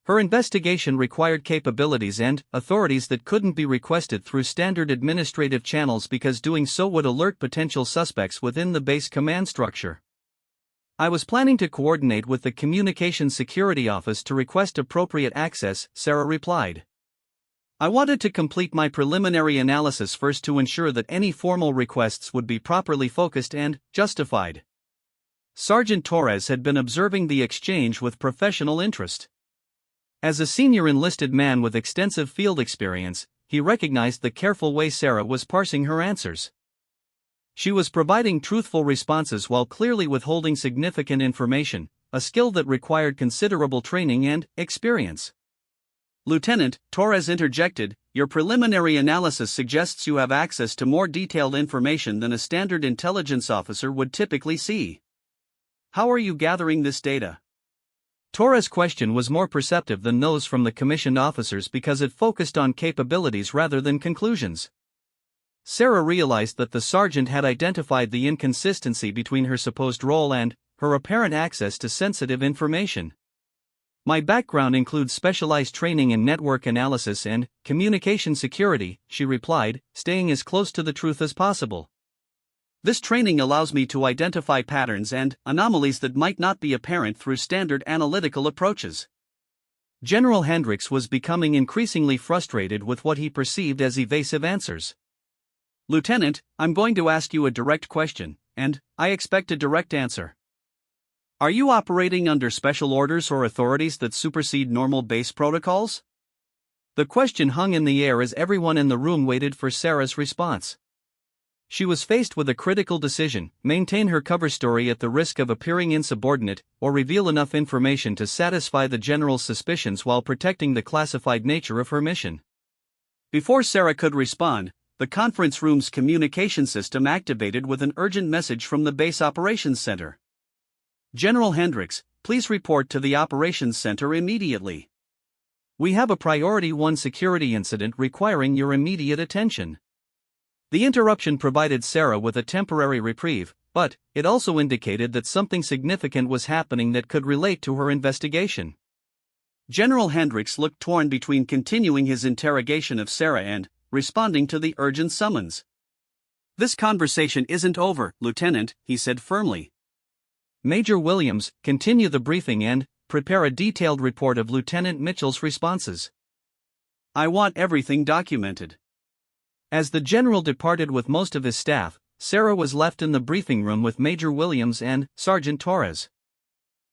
Her investigation required capabilities and authorities that couldn't be requested through standard administrative channels because doing so would alert potential suspects within the base command structure. "I was planning to coordinate with the Communications Security Office to request appropriate access," Sarah replied. "I wanted to complete my preliminary analysis first to ensure that any formal requests would be properly focused and justified." Sergeant Torres had been observing the exchange with professional interest. As a senior enlisted man with extensive field experience, he recognized the careful way Sarah was parsing her answers. She was providing truthful responses while clearly withholding significant information, a skill that required considerable training and experience. "Lieutenant," Torres interjected, "your preliminary analysis suggests you have access to more detailed information than a standard intelligence officer would typically see. How are you gathering this data?" Torres' question was more perceptive than those from the commissioned officers because it focused on capabilities rather than conclusions. Sarah realized that the sergeant had identified the inconsistency between her supposed role and her apparent access to sensitive information. "My background includes specialized training in network analysis and communication security," she replied, staying as close to the truth as possible. "This training allows me to identify patterns and anomalies that might not be apparent through standard analytical approaches." General Hendricks was becoming increasingly frustrated with what he perceived as evasive answers. "Lieutenant, I'm going to ask you a direct question, and I expect a direct answer. Are you operating under special orders or authorities that supersede normal base protocols?" The question hung in the air as everyone in the room waited for Sarah's response. She was faced with a critical decision: maintain her cover story at the risk of appearing insubordinate, or reveal enough information to satisfy the general's suspicions while protecting the classified nature of her mission. Before Sarah could respond, the conference room's communication system activated with an urgent message from the base operations center. "General Hendricks, please report to the operations center immediately. We have a Priority 1 security incident requiring your immediate attention." The interruption provided Sarah with a temporary reprieve, but it also indicated that something significant was happening that could relate to her investigation. General Hendricks looked torn between continuing his interrogation of Sarah and responding to the urgent summons. "This conversation isn't over, Lieutenant," he said firmly. "Major Williams, continue the briefing and prepare a detailed report of Lieutenant Mitchell's responses. I want everything documented." As the general departed with most of his staff, Sarah was left in the briefing room with Major Williams and Sergeant Torres.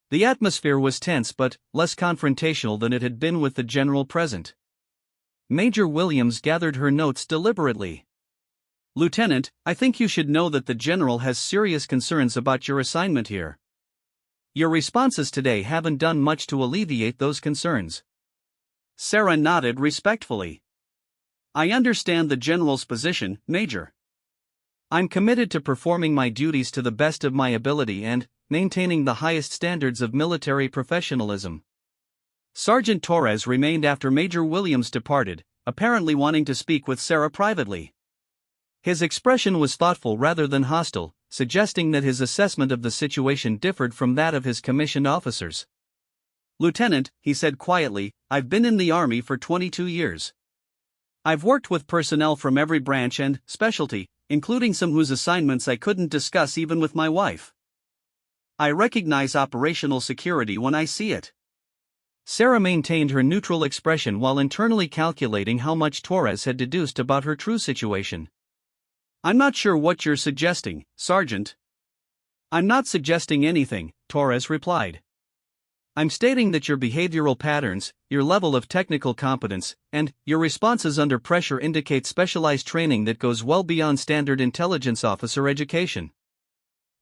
The atmosphere was tense but less confrontational than it had been with the general present. Major Williams gathered her notes deliberately. "Lieutenant, I think you should know that the general has serious concerns about your assignment here. Your responses today haven't done much to alleviate those concerns." Sarah nodded respectfully. "I understand the general's position, Major. I'm committed to performing my duties to the best of my ability and maintaining the highest standards of military professionalism." Sergeant Torres remained after Major Williams departed, apparently wanting to speak with Sarah privately. His expression was thoughtful rather than hostile, suggesting that his assessment of the situation differed from that of his commissioned officers. "Lieutenant," he said quietly, "I've been in the Army for 22 years. I've worked with personnel from every branch and specialty, including some whose assignments I couldn't discuss even with my wife. I recognize operational security when I see it. Sarah maintained her neutral expression while internally calculating how much Torres had deduced about her true situation. I'm not sure what you're suggesting, Sergeant. I'm not suggesting anything, Torres replied. I'm stating that your behavioral patterns, your level of technical competence, and your responses under pressure indicate specialized training that goes well beyond standard intelligence officer education.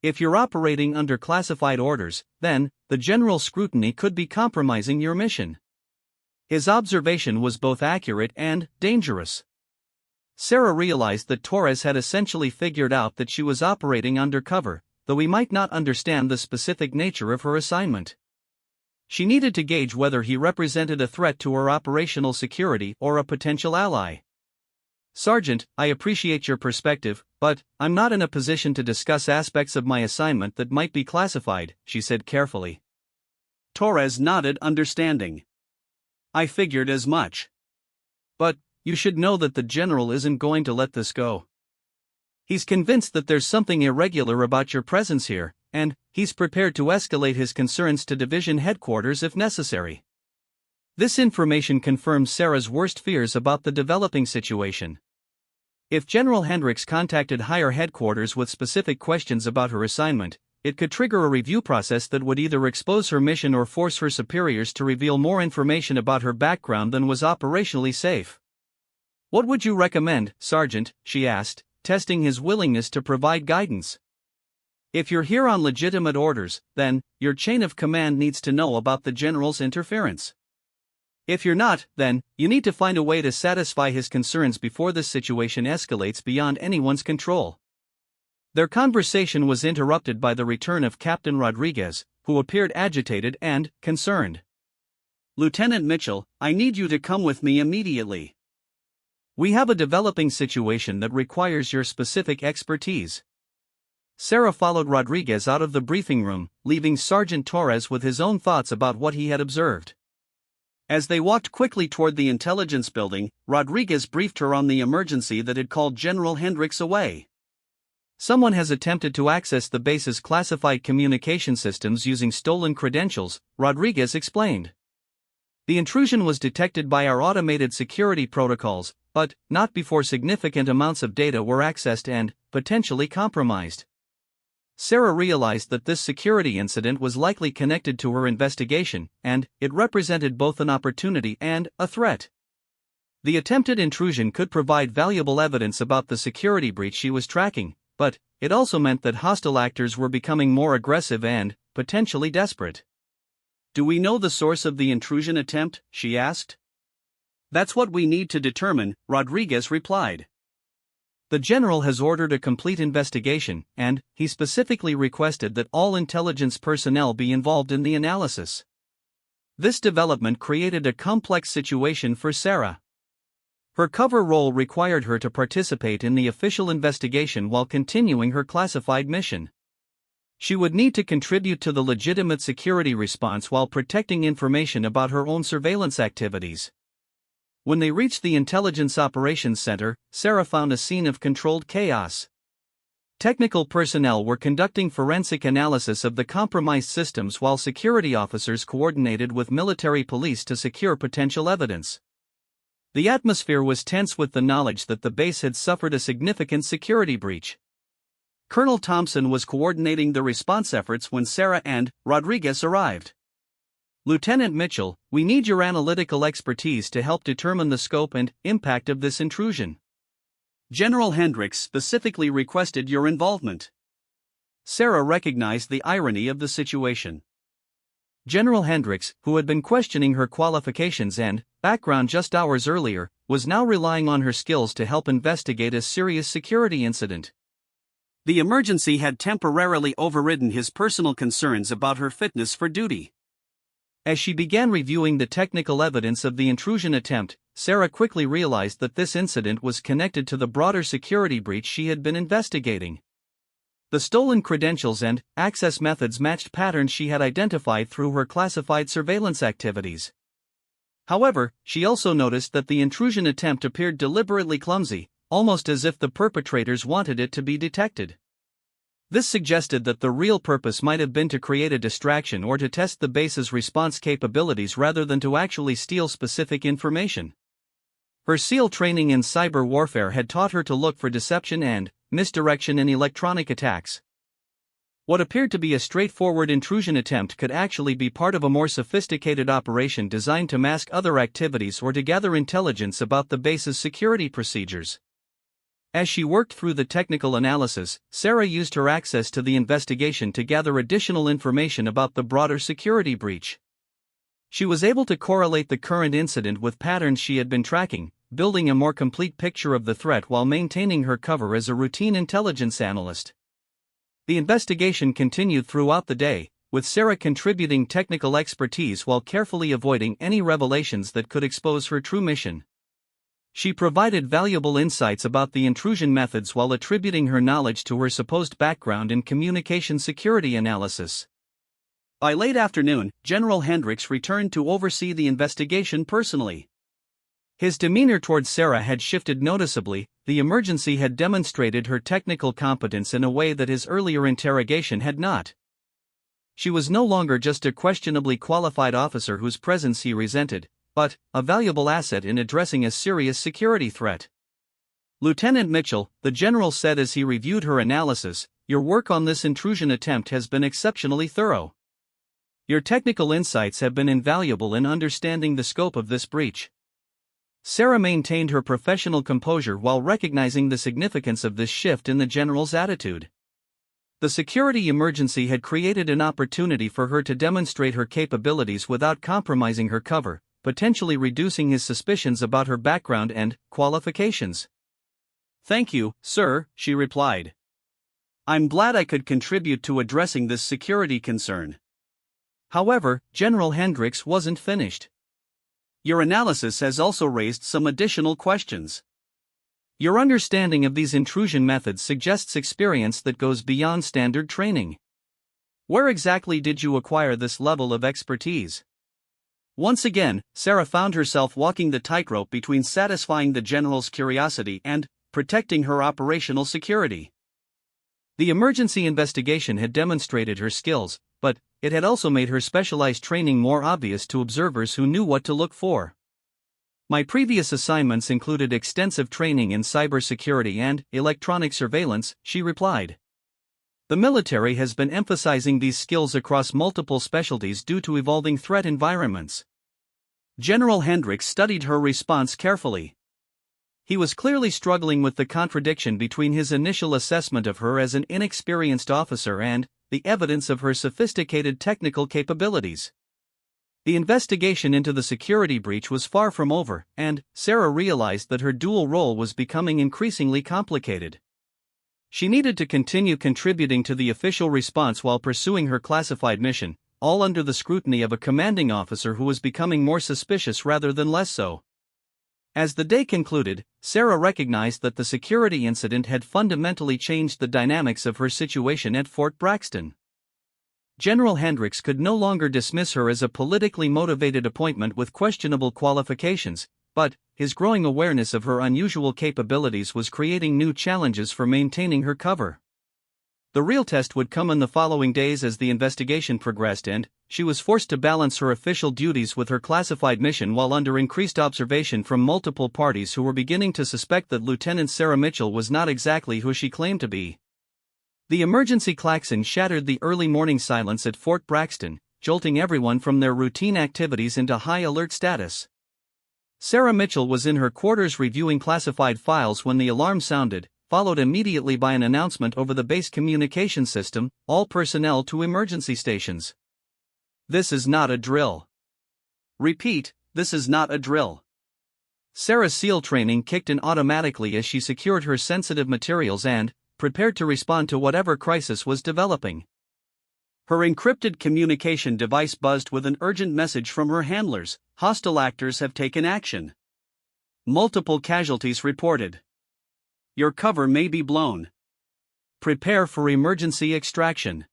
If you're operating under classified orders, then the general scrutiny could be compromising your mission. His observation was both accurate and dangerous. Sarah realized that Torres had essentially figured out that she was operating undercover, though he might not understand the specific nature of her assignment. She needed to gauge whether he represented a threat to her operational security or a potential ally. Sergeant, I appreciate your perspective, but I'm not in a position to discuss aspects of my assignment that might be classified, she said carefully. Torres nodded understanding. I figured as much. But you should know that the general isn't going to let this go. He's convinced that there's something irregular about your presence here, and he's prepared to escalate his concerns to division headquarters if necessary. This information confirms Sarah's worst fears about the developing situation. If General Hendricks contacted higher headquarters with specific questions about her assignment, it could trigger a review process that would either expose her mission or force her superiors to reveal more information about her background than was operationally safe. What would you recommend, Sergeant? She asked, testing his willingness to provide guidance. If you're here on legitimate orders, then your chain of command needs to know about the general's interference. If you're not, then you need to find a way to satisfy his concerns before this situation escalates beyond anyone's control. Their conversation was interrupted by the return of Captain Rodriguez, who appeared agitated and concerned. Lieutenant Mitchell, I need you to come with me immediately. We have a developing situation that requires your specific expertise. Sarah followed Rodriguez out of the briefing room, leaving Sergeant Torres with his own thoughts about what he had observed. As they walked quickly toward the intelligence building, Rodriguez briefed her on the emergency that had called General Hendricks away. Someone has attempted to access the base's classified communication systems using stolen credentials, Rodriguez explained. The intrusion was detected by our automated security protocols, but not before significant amounts of data were accessed and potentially compromised. Sarah realized that this security incident was likely connected to her investigation, and it represented both an opportunity and a threat. The attempted intrusion could provide valuable evidence about the security breach she was tracking, but it also meant that hostile actors were becoming more aggressive and potentially desperate. Do we know the source of the intrusion attempt? She asked. That's what we need to determine, Rodriguez replied. The general has ordered a complete investigation, and he specifically requested that all intelligence personnel be involved in the analysis. This development created a complex situation for Sarah. Her cover role required her to participate in the official investigation while continuing her classified mission. She would need to contribute to the legitimate security response while protecting information about her own surveillance activities. When they reached the Intelligence Operations Center, Sarah found a scene of controlled chaos. Technical personnel were conducting forensic analysis of the compromised systems while security officers coordinated with military police to secure potential evidence. The atmosphere was tense with the knowledge that the base had suffered a significant security breach. Colonel Thompson was coordinating the response efforts when Sarah and Rodriguez arrived. Lieutenant Mitchell, we need your analytical expertise to help determine the scope and impact of this intrusion. General Hendricks specifically requested your involvement. Sarah recognized the irony of the situation. General Hendricks, who had been questioning her qualifications and background just hours earlier, was now relying on her skills to help investigate a serious security incident. The emergency had temporarily overridden his personal concerns about her fitness for duty. As she began reviewing the technical evidence of the intrusion attempt, Sarah quickly realized that this incident was connected to the broader security breach she had been investigating. The stolen credentials and access methods matched patterns she had identified through her classified surveillance activities. However, she also noticed that the intrusion attempt appeared deliberately clumsy, almost as if the perpetrators wanted it to be detected. This suggested that the real purpose might have been to create a distraction or to test the base's response capabilities rather than to actually steal specific information. Her SEAL training in cyber warfare had taught her to look for deception and misdirection in electronic attacks. What appeared to be a straightforward intrusion attempt could actually be part of a more sophisticated operation designed to mask other activities or to gather intelligence about the base's security procedures. As she worked through the technical analysis, Sarah used her access to the investigation to gather additional information about the broader security breach. She was able to correlate the current incident with patterns she had been tracking, building a more complete picture of the threat while maintaining her cover as a routine intelligence analyst. The investigation continued throughout the day, with Sarah contributing technical expertise while carefully avoiding any revelations that could expose her true mission. She provided valuable insights about the intrusion methods while attributing her knowledge to her supposed background in communication security analysis. By late afternoon, General Hendricks returned to oversee the investigation personally. His demeanor towards Sarah had shifted noticeably. The emergency had demonstrated her technical competence in a way that his earlier interrogation had not. She was no longer just a questionably qualified officer whose presence he resented, but a valuable asset in addressing a serious security threat. "Lieutenant Mitchell," the general said as he reviewed her analysis, "your work on this intrusion attempt has been exceptionally thorough. Your technical insights have been invaluable in understanding the scope of this breach." Sarah maintained her professional composure while recognizing the significance of this shift in the general's attitude. The security emergency had created an opportunity for her to demonstrate her capabilities without compromising her cover, potentially reducing his suspicions about her background and qualifications. "Thank you, sir," she replied. "I'm glad I could contribute to addressing this security concern." However, General Hendricks wasn't finished. "Your analysis has also raised some additional questions. Your understanding of these intrusion methods suggests experience that goes beyond standard training. Where exactly did you acquire this level of expertise?" Once again, Sarah found herself walking the tightrope between satisfying the general's curiosity and protecting her operational security. The emergency investigation had demonstrated her skills, but it had also made her specialized training more obvious to observers who knew what to look for. "My previous assignments included extensive training in cybersecurity and electronic surveillance," she replied. "The military has been emphasizing these skills across multiple specialties due to evolving threat environments." General Hendricks studied her response carefully. He was clearly struggling with the contradiction between his initial assessment of her as an inexperienced officer and the evidence of her sophisticated technical capabilities. The investigation into the security breach was far from over, and Sarah realized that her dual role was becoming increasingly complicated. She needed to continue contributing to the official response while pursuing her classified mission, all under the scrutiny of a commanding officer who was becoming more suspicious rather than less so. As the day concluded, Sarah recognized that the security incident had fundamentally changed the dynamics of her situation at Fort Braxton. General Hendricks could no longer dismiss her as a politically motivated appointment with questionable qualifications, but his growing awareness of her unusual capabilities was creating new challenges for maintaining her cover. The real test would come in the following days as the investigation progressed, and she was forced to balance her official duties with her classified mission while under increased observation from multiple parties who were beginning to suspect that Lieutenant Sarah Mitchell was not exactly who she claimed to be. The emergency klaxon shattered the early morning silence at Fort Braxton, jolting everyone from their routine activities into high alert status. Sarah Mitchell was in her quarters reviewing classified files when the alarm sounded, followed immediately by an announcement over the base communication system: "All personnel to emergency stations. This is not a drill. Repeat, this is not a drill." Sarah's SEAL training kicked in automatically as she secured her sensitive materials and prepared to respond to whatever crisis was developing. Her encrypted communication device buzzed with an urgent message from her handlers: "Hostile actors have taken action. Multiple casualties reported. Your cover may be blown. Prepare for emergency extraction."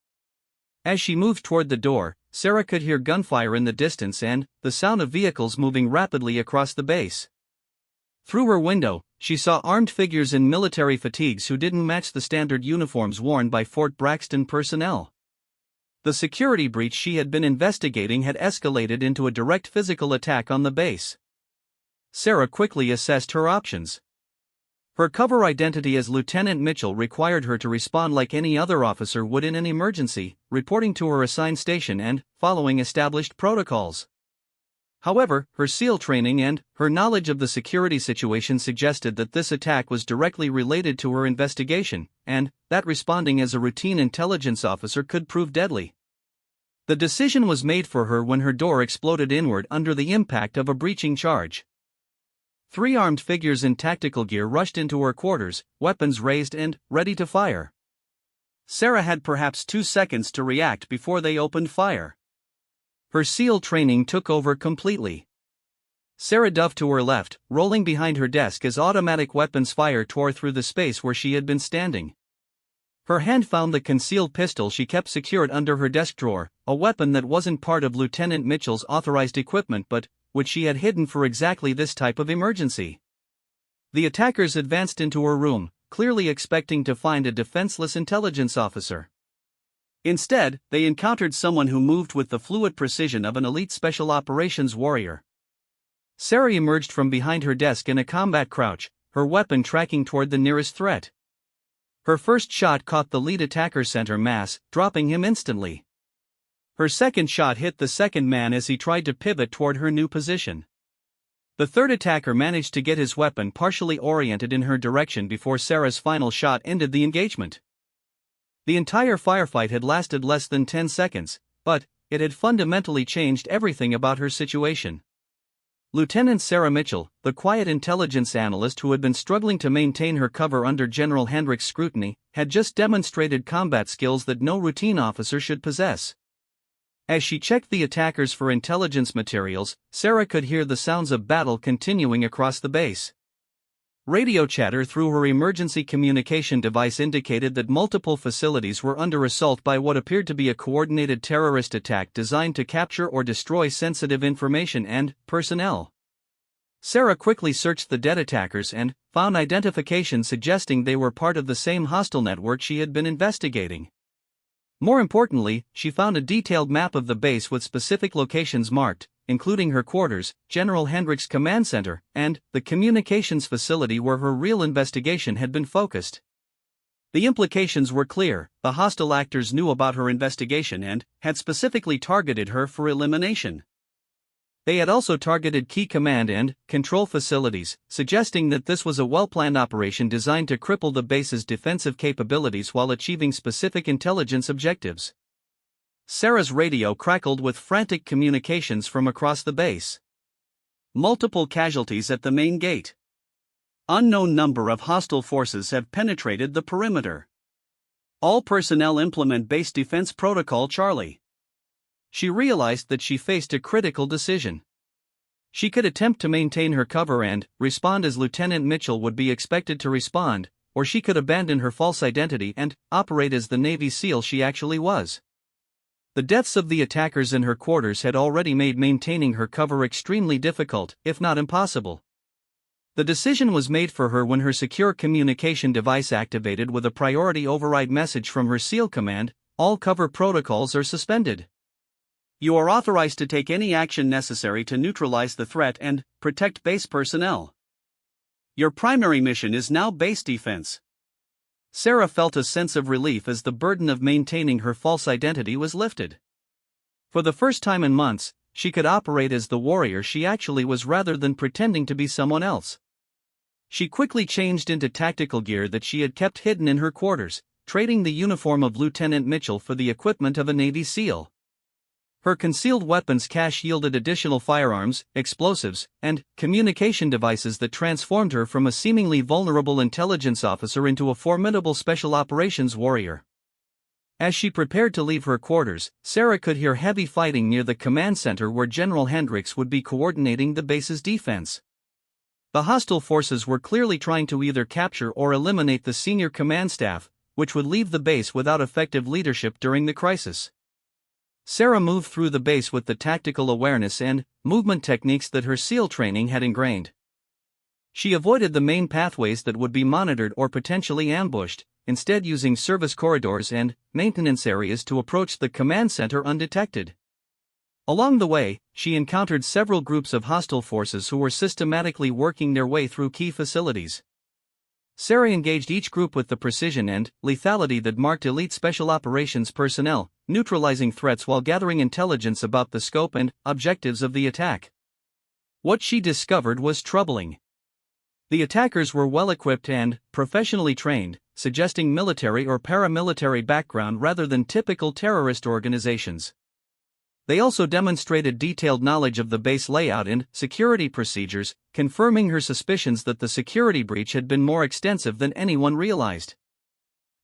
As she moved toward the door, Sarah could hear gunfire in the distance and the sound of vehicles moving rapidly across the base. Through her window, she saw armed figures in military fatigues who didn't match the standard uniforms worn by Fort Braxton personnel. The security breach she had been investigating had escalated into a direct physical attack on the base. Sarah quickly assessed her options. Her cover identity as Lieutenant Mitchell required her to respond like any other officer would in an emergency, reporting to her assigned station and following established protocols. However, her SEAL training and her knowledge of the security situation suggested that this attack was directly related to her investigation, and that responding as a routine intelligence officer could prove deadly. The decision was made for her when her door exploded inward under the impact of a breaching charge. 3 armed figures in tactical gear rushed into her quarters, weapons raised and ready to fire. Sarah had perhaps 2 seconds to react before they opened fire. Her SEAL training took over completely. Sarah dove to her left, rolling behind her desk as automatic weapons fire tore through the space where she had been standing. Her hand found the concealed pistol she kept secured under her desk drawer, a weapon that wasn't part of Lieutenant Mitchell's authorized equipment but which she had hidden for exactly this type of emergency. The attackers advanced into her room, clearly expecting to find a defenseless intelligence officer. Instead, they encountered someone who moved with the fluid precision of an elite special operations warrior. Sarah emerged from behind her desk in a combat crouch, her weapon tracking toward the nearest threat. Her first shot caught the lead attacker center mass, dropping him instantly. Her second shot hit the second man as he tried to pivot toward her new position. The third attacker managed to get his weapon partially oriented in her direction before Sarah's final shot ended the engagement. The entire firefight had lasted less than 10 seconds, but it had fundamentally changed everything about her situation. Lieutenant Sarah Mitchell, the quiet intelligence analyst who had been struggling to maintain her cover under General Hendrick's scrutiny, had just demonstrated combat skills that no routine officer should possess. As she checked the attackers for intelligence materials, Sarah could hear the sounds of battle continuing across the base. Radio chatter through her emergency communication device indicated that multiple facilities were under assault by what appeared to be a coordinated terrorist attack designed to capture or destroy sensitive information and personnel. Sarah quickly searched the dead attackers and found identification suggesting they were part of the same hostile network she had been investigating. More importantly, she found a detailed map of the base with specific locations marked, including her quarters, General Hendrick's command center, and the communications facility where her real investigation had been focused. The implications were clear: the hostile actors knew about her investigation and had specifically targeted her for elimination. They had also targeted key command and control facilities, suggesting that this was a well-planned operation designed to cripple the base's defensive capabilities while achieving specific intelligence objectives. Sarah's radio crackled with frantic communications from across the base. Multiple casualties at the main gate. Unknown number of hostile forces have penetrated the perimeter. All personnel implement base defense protocol Charlie. She realized that she faced a critical decision. She could attempt to maintain her cover and respond as Lieutenant Mitchell would be expected to respond, or she could abandon her false identity and operate as the Navy SEAL she actually was. The deaths of the attackers in her quarters had already made maintaining her cover extremely difficult, if not impossible. The decision was made for her when her secure communication device activated with a priority override message from her SEAL command: all cover protocols are suspended. You are authorized to take any action necessary to neutralize the threat and protect base personnel. Your primary mission is now base defense. Sarah felt a sense of relief as the burden of maintaining her false identity was lifted. For the first time in months, she could operate as the warrior she actually was rather than pretending to be someone else. She quickly changed into tactical gear that she had kept hidden in her quarters, trading the uniform of Lieutenant Mitchell for the equipment of a Navy SEAL. Her concealed weapons cache yielded additional firearms, explosives, and communication devices that transformed her from a seemingly vulnerable intelligence officer into a formidable special operations warrior. As she prepared to leave her quarters, Sarah could hear heavy fighting near the command center where General Hendricks would be coordinating the base's defense. The hostile forces were clearly trying to either capture or eliminate the senior command staff, which would leave the base without effective leadership during the crisis. Sarah moved through the base with the tactical awareness and movement techniques that her SEAL training had ingrained. She avoided the main pathways that would be monitored or potentially ambushed, instead using service corridors and maintenance areas to approach the command center undetected. Along the way, she encountered several groups of hostile forces who were systematically working their way through key facilities. Sarah engaged each group with the precision and lethality that marked elite special operations personnel, neutralizing threats while gathering intelligence about the scope and objectives of the attack. What she discovered was troubling. The attackers were well-equipped and professionally trained, suggesting military or paramilitary background rather than typical terrorist organizations. They also demonstrated detailed knowledge of the base layout and security procedures, confirming her suspicions that the security breach had been more extensive than anyone realized.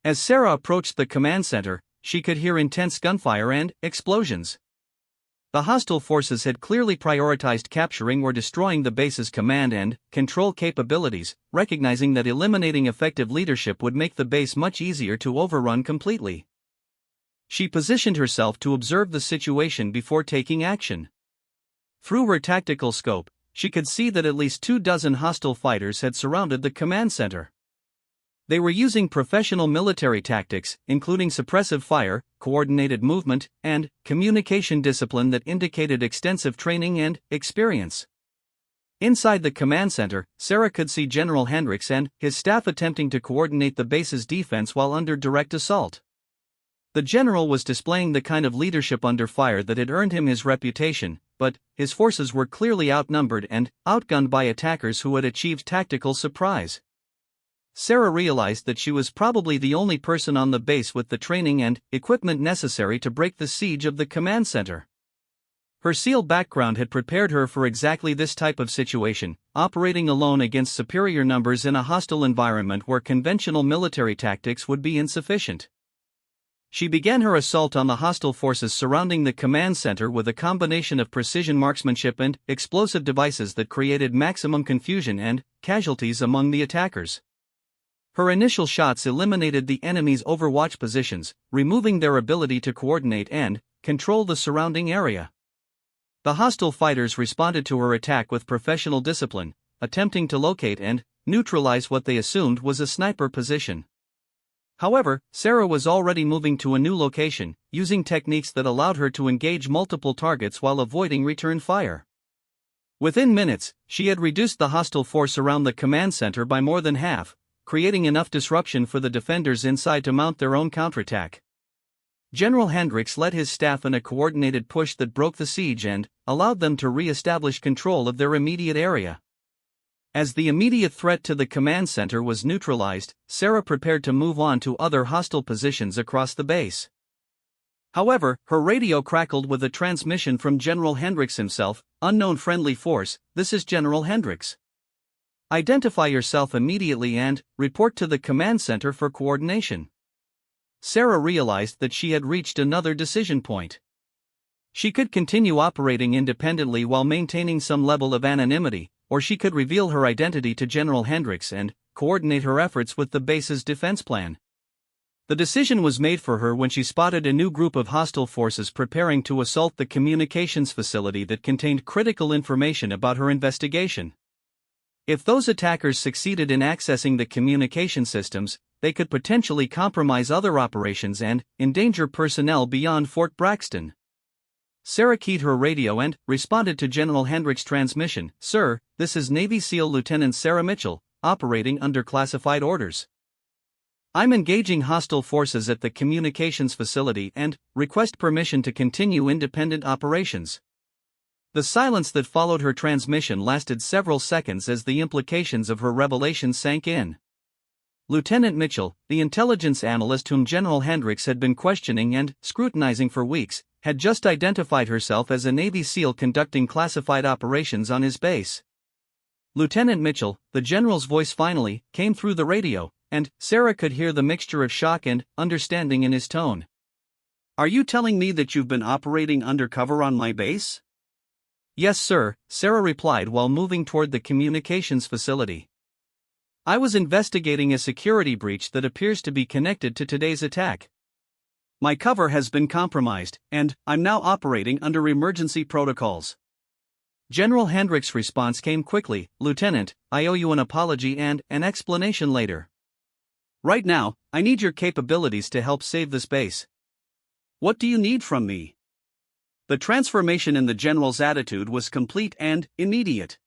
As Sarah approached the command center, she could hear intense gunfire and explosions. The hostile forces had clearly prioritized capturing or destroying the base's command and control capabilities, recognizing that eliminating effective leadership would make the base much easier to overrun completely. She positioned herself to observe the situation before taking action. Through her tactical scope, she could see that at least 24 hostile fighters had surrounded the command center. They were using professional military tactics, including suppressive fire, coordinated movement, and communication discipline that indicated extensive training and experience. Inside the command center, Sarah could see General Hendricks and his staff attempting to coordinate the base's defense while under direct assault. The general was displaying the kind of leadership under fire that had earned him his reputation, but his forces were clearly outnumbered and outgunned by attackers who had achieved tactical surprise. Sarah realized that she was probably the only person on the base with the training and equipment necessary to break the siege of the command center. Her SEAL background had prepared her for exactly this type of situation, operating alone against superior numbers in a hostile environment where conventional military tactics would be insufficient. She began her assault on the hostile forces surrounding the command center with a combination of precision marksmanship and explosive devices that created maximum confusion and casualties among the attackers. Her initial shots eliminated the enemy's overwatch positions, removing their ability to coordinate and control the surrounding area. The hostile fighters responded to her attack with professional discipline, attempting to locate and neutralize what they assumed was a sniper position. However, Sarah was already moving to a new location, using techniques that allowed her to engage multiple targets while avoiding return fire. Within minutes, she had reduced the hostile force around the command center by more than half, creating enough disruption for the defenders inside to mount their own counterattack. General Hendricks led his staff in a coordinated push that broke the siege and allowed them to re-establish control of their immediate area. As the immediate threat to the command center was neutralized, Sarah prepared to move on to other hostile positions across the base. However, her radio crackled with a transmission from General Hendricks himself. "Unknown friendly force, this is General Hendricks. Identify yourself immediately and report to the command center for coordination." Sarah realized that she had reached another decision point. She could continue operating independently while maintaining some level of anonymity, or she could reveal her identity to General Hendricks and coordinate her efforts with the base's defense plan. The decision was made for her when she spotted a new group of hostile forces preparing to assault the communications facility that contained critical information about her investigation. If those attackers succeeded in accessing the communication systems, they could potentially compromise other operations and endanger personnel beyond Fort Braxton. Sarah keyed her radio and responded to General Hendricks' transmission. "Sir, this is Navy SEAL Lieutenant Sarah Mitchell, operating under classified orders. I'm engaging hostile forces at the communications facility and request permission to continue independent operations." The silence that followed her transmission lasted several seconds as the implications of her revelation sank in. Lieutenant Mitchell, the intelligence analyst whom General Hendricks had been questioning and scrutinizing for weeks, had just identified herself as a Navy SEAL conducting classified operations on his base. "Lieutenant Mitchell," the general's voice finally came through the radio, and Sarah could hear the mixture of shock and understanding in his tone. "Are you telling me that you've been operating undercover on my base?" "Yes, sir," Sarah replied while moving toward the communications facility. "I was investigating a security breach that appears to be connected to today's attack." My cover has been compromised, and I'm now operating under emergency protocols. General Hendrick's response came quickly. Lieutenant, I owe you an apology and an explanation later. Right now, I need your capabilities to help save this base. What do you need from me? The transformation in the general's attitude was complete and immediate.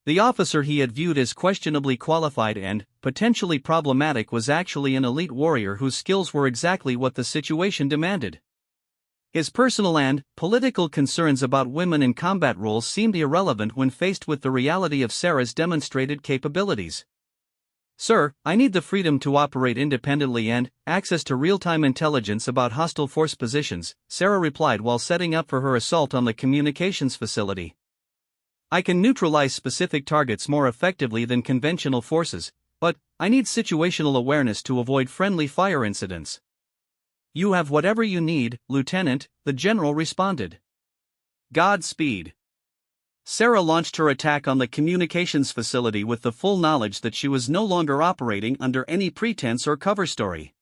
The officer he had viewed as questionably qualified and potentially problematic was actually an elite warrior whose skills were exactly what the situation demanded. His personal and political concerns about women in combat roles seemed irrelevant when faced with the reality of Sarah's demonstrated capabilities. Sir, I need the freedom to operate independently and access to real-time intelligence about hostile force positions, Sarah replied while setting up for her assault on the communications facility. I can neutralize specific targets more effectively than conventional forces, but I need situational awareness to avoid friendly fire incidents. You have whatever you need, Lieutenant, the general responded. Godspeed. Sarah launched her attack on the communications facility with the full knowledge that she was no longer operating under any pretense or cover story.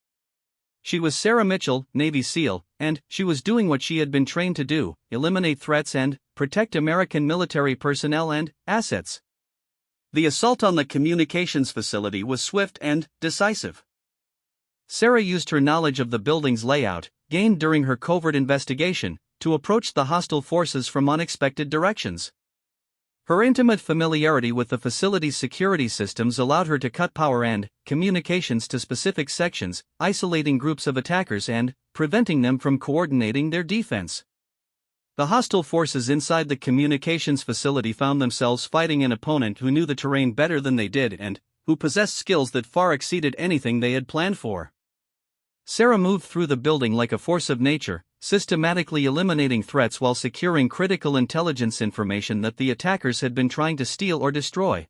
She was Sarah Mitchell, Navy SEAL, and she was doing what she had been trained to do: eliminate threats and protect American military personnel and assets. The assault on the communications facility was swift and decisive. Sarah used her knowledge of the building's layout, gained during her covert investigation, to approach the hostile forces from unexpected directions. Her intimate familiarity with the facility's security systems allowed her to cut power and communications to specific sections, isolating groups of attackers and preventing them from coordinating their defense. The hostile forces inside the communications facility found themselves fighting an opponent who knew the terrain better than they did and who possessed skills that far exceeded anything they had planned for. Sarah moved through the building like a force of nature, systematically eliminating threats while securing critical intelligence information that the attackers had been trying to steal or destroy.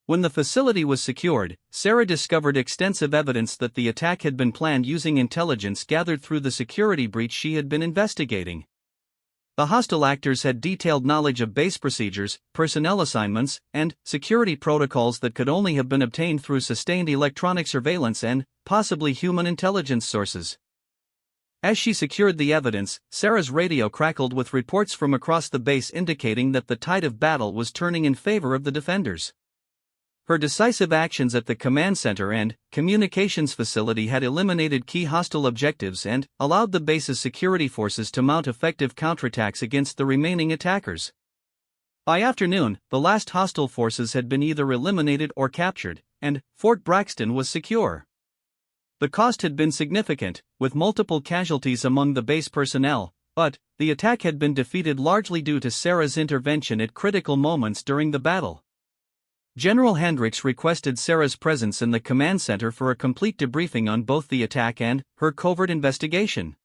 When the facility was secured, Sarah discovered extensive evidence that the attack had been planned using intelligence gathered through the security breach she had been investigating. The hostile actors had detailed knowledge of base procedures, personnel assignments, and security protocols that could only have been obtained through sustained electronic surveillance and possibly human intelligence sources. As she secured the evidence, Sarah's radio crackled with reports from across the base indicating that the tide of battle was turning in favor of the defenders. Her decisive actions at the command center and communications facility had eliminated key hostile objectives and allowed the base's security forces to mount effective counterattacks against the remaining attackers. By afternoon, the last hostile forces had been either eliminated or captured, and Fort Braxton was secure. The cost had been significant, with multiple casualties among the base personnel, but the attack had been defeated largely due to Sarah's intervention at critical moments during the battle. General Hendricks requested Sarah's presence in the command center for a complete debriefing on both the attack and her covert investigation.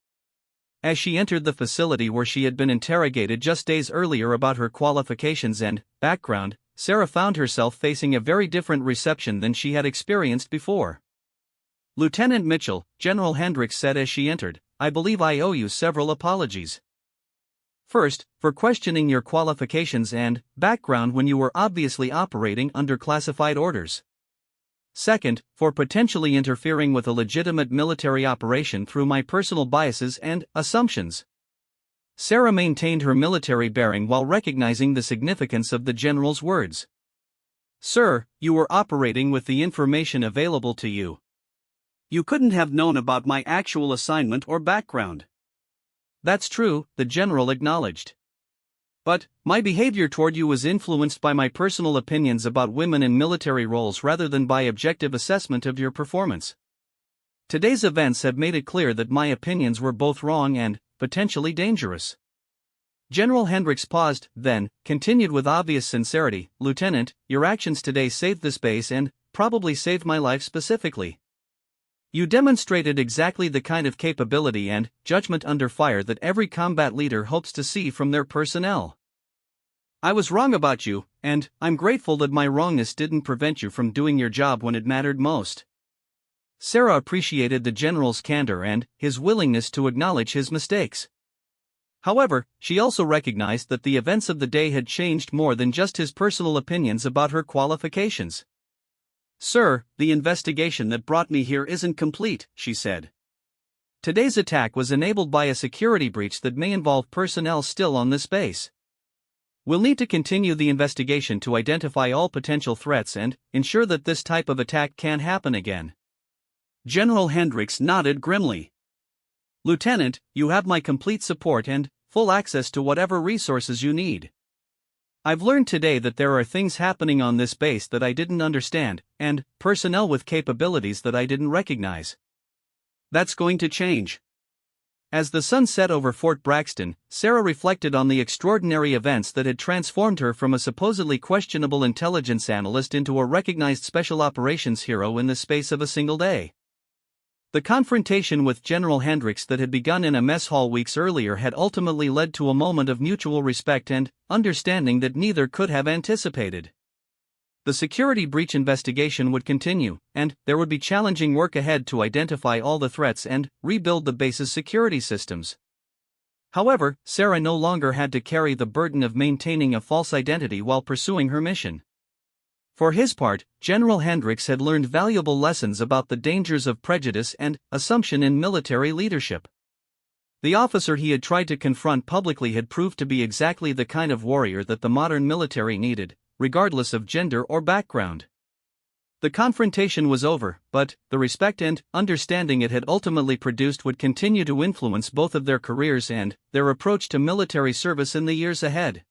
As she entered the facility where she had been interrogated just days earlier about her qualifications and background, Sarah found herself facing a very different reception than she had experienced before. Lieutenant Mitchell, General Hendricks said as she entered, I believe I owe you several apologies. First, for questioning your qualifications and background when you were obviously operating under classified orders. Second, for potentially interfering with a legitimate military operation through my personal biases and assumptions. Sarah maintained her military bearing while recognizing the significance of the general's words. Sir, you were operating with the information available to you. You couldn't have known about my actual assignment or background. That's true, the general acknowledged. But my behavior toward you was influenced by my personal opinions about women in military roles rather than by objective assessment of your performance. Today's events have made it clear that my opinions were both wrong and potentially dangerous. General Hendricks paused, then continued with obvious sincerity, Lieutenant, your actions today saved this base and probably saved my life specifically. You demonstrated exactly the kind of capability and judgment under fire that every combat leader hopes to see from their personnel. I was wrong about you, and I'm grateful that my wrongness didn't prevent you from doing your job when it mattered most. Sarah appreciated the general's candor and his willingness to acknowledge his mistakes. However, she also recognized that the events of the day had changed more than just his personal opinions about her qualifications. Sir, the investigation that brought me here isn't complete, she said. Today's attack was enabled by a security breach that may involve personnel still on this base. We'll need to continue the investigation to identify all potential threats and ensure that this type of attack can't happen again. General Hendricks nodded grimly. Lieutenant, you have my complete support and full access to whatever resources you need. I've learned today that there are things happening on this base that I didn't understand, and personnel with capabilities that I didn't recognize. That's going to change. As the sun set over Fort Braxton, Sarah reflected on the extraordinary events that had transformed her from a supposedly questionable intelligence analyst into a recognized special operations hero in the space of a single day. The confrontation with General Hendricks that had begun in a mess hall weeks earlier had ultimately led to a moment of mutual respect and understanding that neither could have anticipated. The security breach investigation would continue, and there would be challenging work ahead to identify all the threats and rebuild the base's security systems. However, Sarah no longer had to carry the burden of maintaining a false identity while pursuing her mission. For his part, General Hendricks had learned valuable lessons about the dangers of prejudice and assumption in military leadership. The officer he had tried to confront publicly had proved to be exactly the kind of warrior that the modern military needed, regardless of gender or background. The confrontation was over, but the respect and understanding it had ultimately produced would continue to influence both of their careers and their approach to military service in the years ahead.